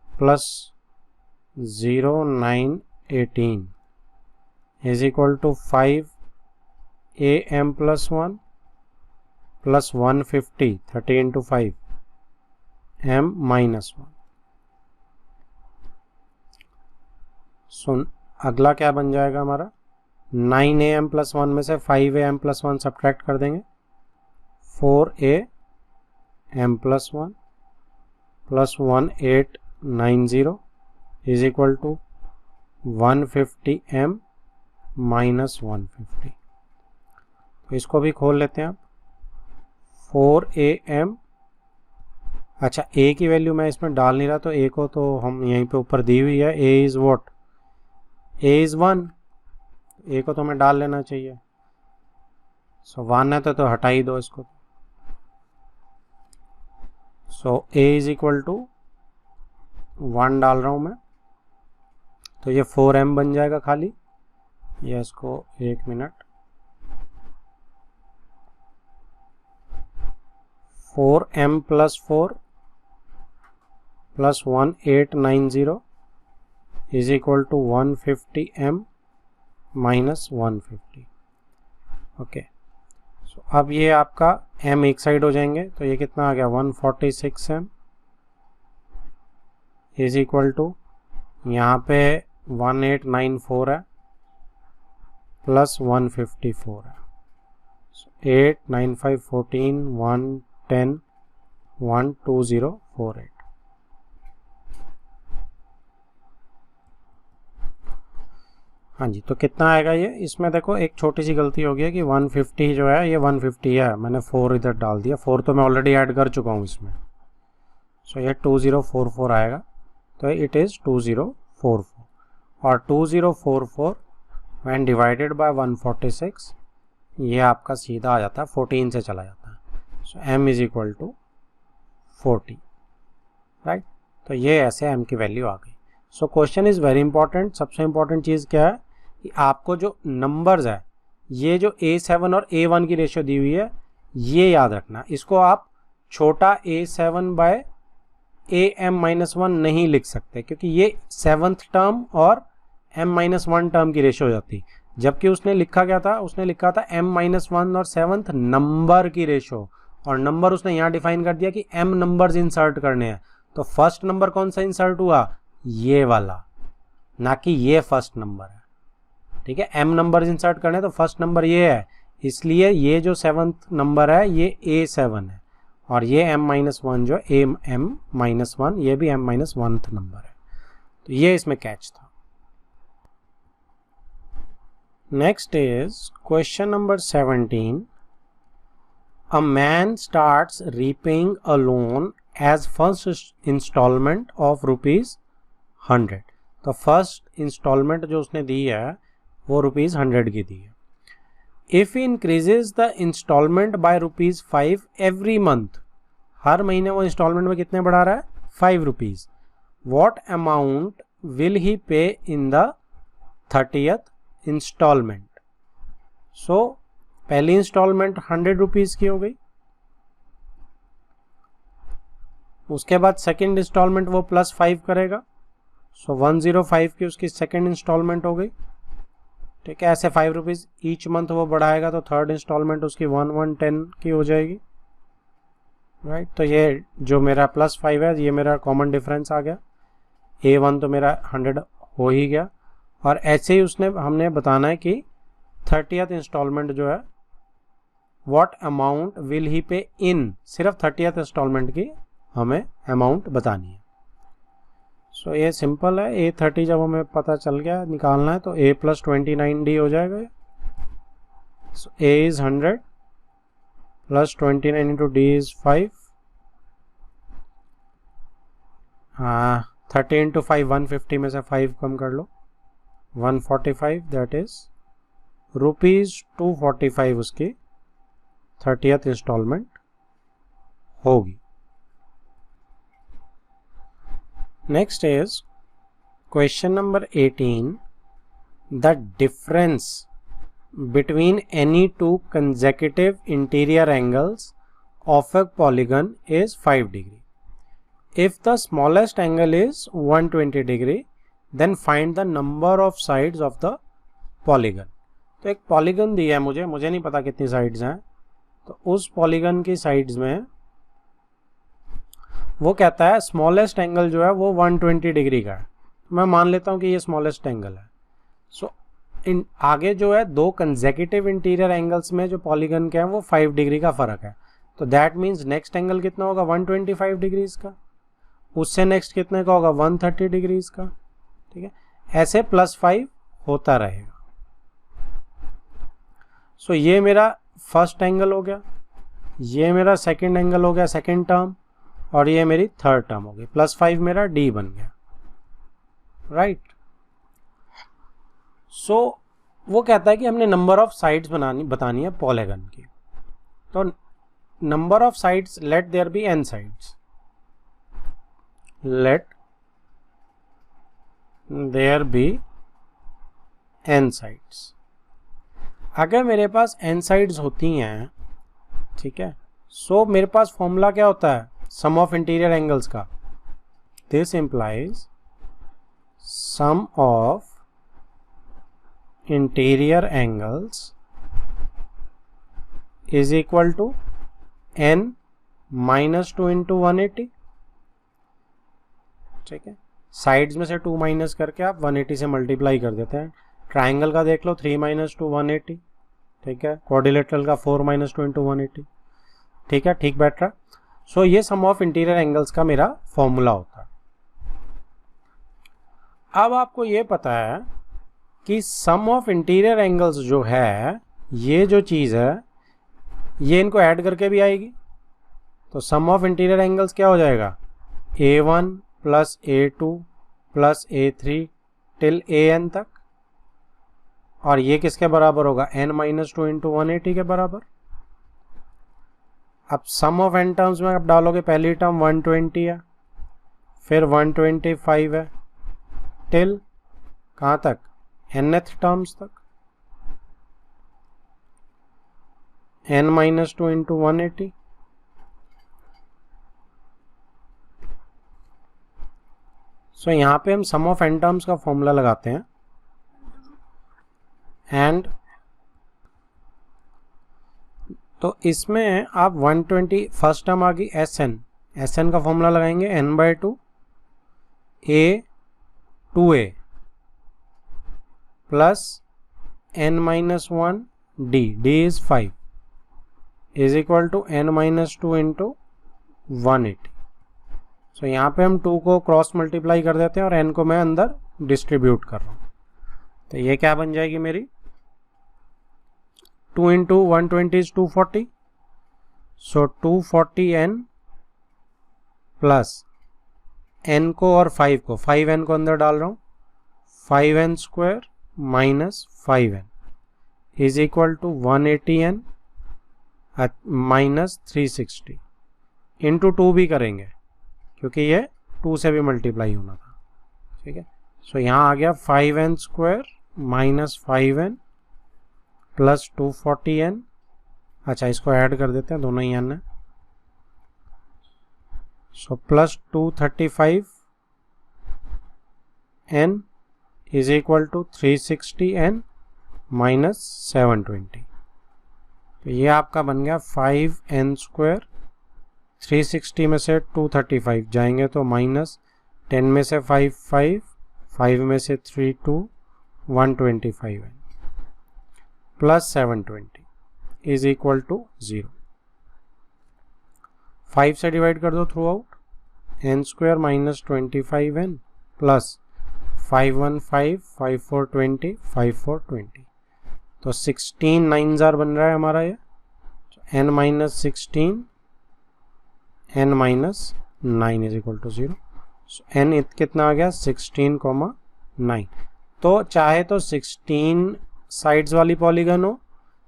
plus 0,918 is equal to 5a m plus 1 plus 150, 30 into 5 m-1। So अगला क्या बन जाएगा हमारा, 9a m प्लस 1 में से 5a m प्लस 1 सब्ट्रैक्ट कर देंगे, 4a m plus 1 plus 1890 is equal to 150m minus 150, तो इसको भी खोल लेते हैं आप। 4am, अच्छा a की वैल्यू मैं इसमें डाल नहीं रहा, तो a को तो हम यहीं पे ऊपर दी हुई है, a is what, a is 1, a को तो मैं डाल लेना चाहिए। सो 1 है तो हटा ही दो इसको। सो a इज इक्वल टू 1 डाल रहा हूँ मैं, तो ये 4m बन जाएगा खाली। ये इसको 1 minute, 4m plus 4 plus 1890 is equal to 150m minus 150। Okay, so अब ये आपका m एक साइड हो जाएंगे, तो ये कितना आ गया 146m इज इक्वल टू, यहाँ पे 1894 है प्लस 154 है, 8 9 5 14 1 10 1 2 0 4 8। हाँ जी, तो कितना आएगा ये, इसमें देखो एक छोटी सी गलती हो गई है कि 150 जो है ये 150 है, मैंने 4 इधर डाल दिया, 4 तो मैं ऑलरेडी ऐड कर चुका हूँ इसमें। सो ये 2044 आएगा, तो इट इज़ 2044, और 2044 व्हेन डिवाइडेड बाय 146 ये आपका सीधा आ जाता है 14 से चला जाता है। So m is equal to 40, right. तो ये ऐसे m की वैल्यू आ गई। So question is very important. सबसे इंपॉर्टेंट चीज़ क्या है कि आपको जो नंबर्स है, ये जो A7 और A1 की रेशियो दी हुई है, ये याद रखना। इसको आप छोटा A7 बाय AM-1 नहीं लिख सकते, क्योंकि ये 7th टर्म और m-1 टर्म की रेशियो हो जाती, जबकि उसने लिखा क्या था, उसने लिखा था m-1 और 7th नंबर की रेशियो, और नंबर उसने यहाँ डिफाइन कर दिया कि m नंबर्स इंसर्ट करने हैं। तो फर्स्ट नंबर कौन सा इंसर्ट हुआ, ये वाला, ना कि ये फर्स्ट नंबर है, ठीक है। m नंबर्स इंसर्ट करने तो फर्स्ट नंबर ये है, इसलिए ये जो 7th नंबर है ये A7 है, और ये m-1 जो m-1 ये भी m-1 नंबर है। तो ये इसमें कैच था। Next is question number 17। A man starts repaying a loan as first instalment of ₹100। तो फर्स्ट इंस्टॉलमेंट जो उसने दी है वो ₹100 की दी है। If increases the instalment by ₹5 every month, हर महीने वो इंस्टॉलमेंट में कितने बढ़ा रहा है, ₹5। व्हाट अमाउंट विल ही पे इन द 30th इंस्टॉलमेंट। सो पहली इंस्टॉलमेंट ₹100 की हो गई, उसके बाद सेकंड इंस्टॉलमेंट वो +5 करेगा, सो 105 की उसकी सेकंड इंस्टॉलमेंट हो गई, ठीक है। ऐसे ₹5 ईच मंथ वो बढ़ाएगा, तो थर्ड इंस्टॉलमेंट उसकी 1110 की हो जाएगी, राइट। तो ये जो मेरा +5 है, ये मेरा कॉमन डिफरेंस आ गया। A1 तो मेरा 100 हो ही गया, और ऐसे ही हमने बताना है कि 30th इंस्टॉलमेंट जो है, व्हाट अमाउंट विल ही पे इन, सिर्फ 30th इंस्टॉलमेंट की हमें अमाउंट बतानी है। सो ये सिंपल है, A30 जब हमें पता चल गया निकालना है, तो A + 29D हो जाएगा। सो A is 100 + 29 into D is 5, 30 into 5 150 में से 5 कम कर लो, 145, दैट इज ₹245 उसकी 30th इंस्टॉलमेंट होगी। Next is question number 18। The difference between any two consecutive interior angles of a polygon is 5 degree. If the smallest angle is 120 degree, then find the number of sides of the polygon. तो एक पॉलीगन दिया है मुझे नहीं पता कितनी साइड्स हैं, तो उस पॉलीगन की साइड्स में वो कहता है स्मॉलेस्ट एंगल जो है वो 120 डिग्री का है। मैं मान लेता हूँ कि ये स्मॉलेस्ट एंगल है। सो इन आगे जो है दो कंसेक्यूटिव इंटीरियर एंगल्स में जो पॉलीगन के हैं वो 5 डिग्री का फर्क है, तो दैट मीन्स नेक्स्ट एंगल कितना होगा 125 डिग्रीज का, उससे नेक्स्ट कितने का होगा 130 डिग्रीज का, ठीक है। ऐसे +5 होता रहेगा। सो ये मेरा फर्स्ट एंगल हो गया, ये मेरा सेकंड एंगल हो गया, सेकंड टर्म, और ये मेरी थर्ड टर्म हो गई। +5 मेरा डी बन गया, राइट। सो वो कहता है कि हमने नंबर ऑफ साइड्स बतानी है पॉलीगन की। तो number of sides, let there be n sides, let there be n sides. अगर मेरे पास n साइड्स होती हैं, ठीक है, सो मेरे पास फॉर्मूला क्या होता है सम ऑफ इंटीरियर एंगल्स का। This implies sum of interior angles is equal to n -2 into 180, ठीक है। साइड्स में से 2 माइनस करके आप 180 से मल्टीप्लाई कर देते हैं। ट्राइंगल का देख लो 3 - 2 180, ठीक है। क्वाड्रिलेटरल का 4 - 2 इंटू 180, ठीक है, ठीक बैठ रहा। सो ये सम ऑफ इंटीरियर एंगल्स का मेरा फॉर्मूला होता है। अब आपको ये पता है कि सम ऑफ इंटीरियर एंगल्स जो है, ये जो चीज़ है, ये इनको ऐड करके भी आएगी। तो सम ऑफ इंटीरियर एंगल्स क्या हो जाएगा, A1 + A2 + A3 till AN तक, और ये किसके बराबर होगा, n - 2 इंटू 180 के बराबर। अब सम ऑफ n टर्म्स में आप डालोगे, पहली टर्म 120 है, फिर 125 है, टिल कहाँ तक, nth टर्म्स तक, n - 2 इंटू 180। सो यहाँ पे हम सम ऑफ n टर्म्स का फॉर्मूला लगाते हैं, एंड तो इसमें आप 120, फर्स्ट टर्म आ गई Sn का फॉर्मूला लगाएंगे n/2 a 2a plus n - 1 d is 5 is equal to n - 2 into 180। So यहाँ पे हम 2 को क्रॉस मल्टीप्लाई कर देते हैं और n को मैं अंदर डिस्ट्रीब्यूट कर रहा हूँ। तो ये क्या बन जाएगी मेरी, 2 into 120 is 240, so 240n plus n को और 5 को, 5n को अंदर डाल रहा हूँ, 5n² minus 5n is equal to 180n minus 360 into 2 भी करेंगे क्योंकि ये 2 से भी मल्टीप्लाई होना था, ठीक है। सो यहाँ आ गया 5n² minus 5n plus 240n। अच्छा, इसको ऐड कर देते हैं, दोनों ही n है। So plus 235n is equal to 360n minus 720। तो ये आपका बन गया 5n²। 360 में से 235 जाएंगे तो माइनस 10 में से 5 5 में से 3 2 125n plus 720 is equal to 0। 5 से डिवाइड कर दो through out, n² minus 25n plus 515 5420 5420। तो 16 9 बन रहा है हमारा ये, n - 16 n - 9 is equal to 0। n कितना आ गया, 16,9। तो चाहे तो 16 साइड्स वाली पॉलीगन हो,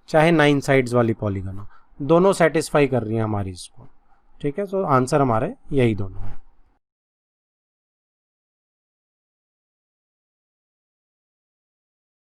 चाहे 9 साइड्स वाली पॉलीगन हो, दोनों सेटिस्फाई कर रही हैं हमारी इसको, ठीक है। तो आंसर हमारे यही दोनों है।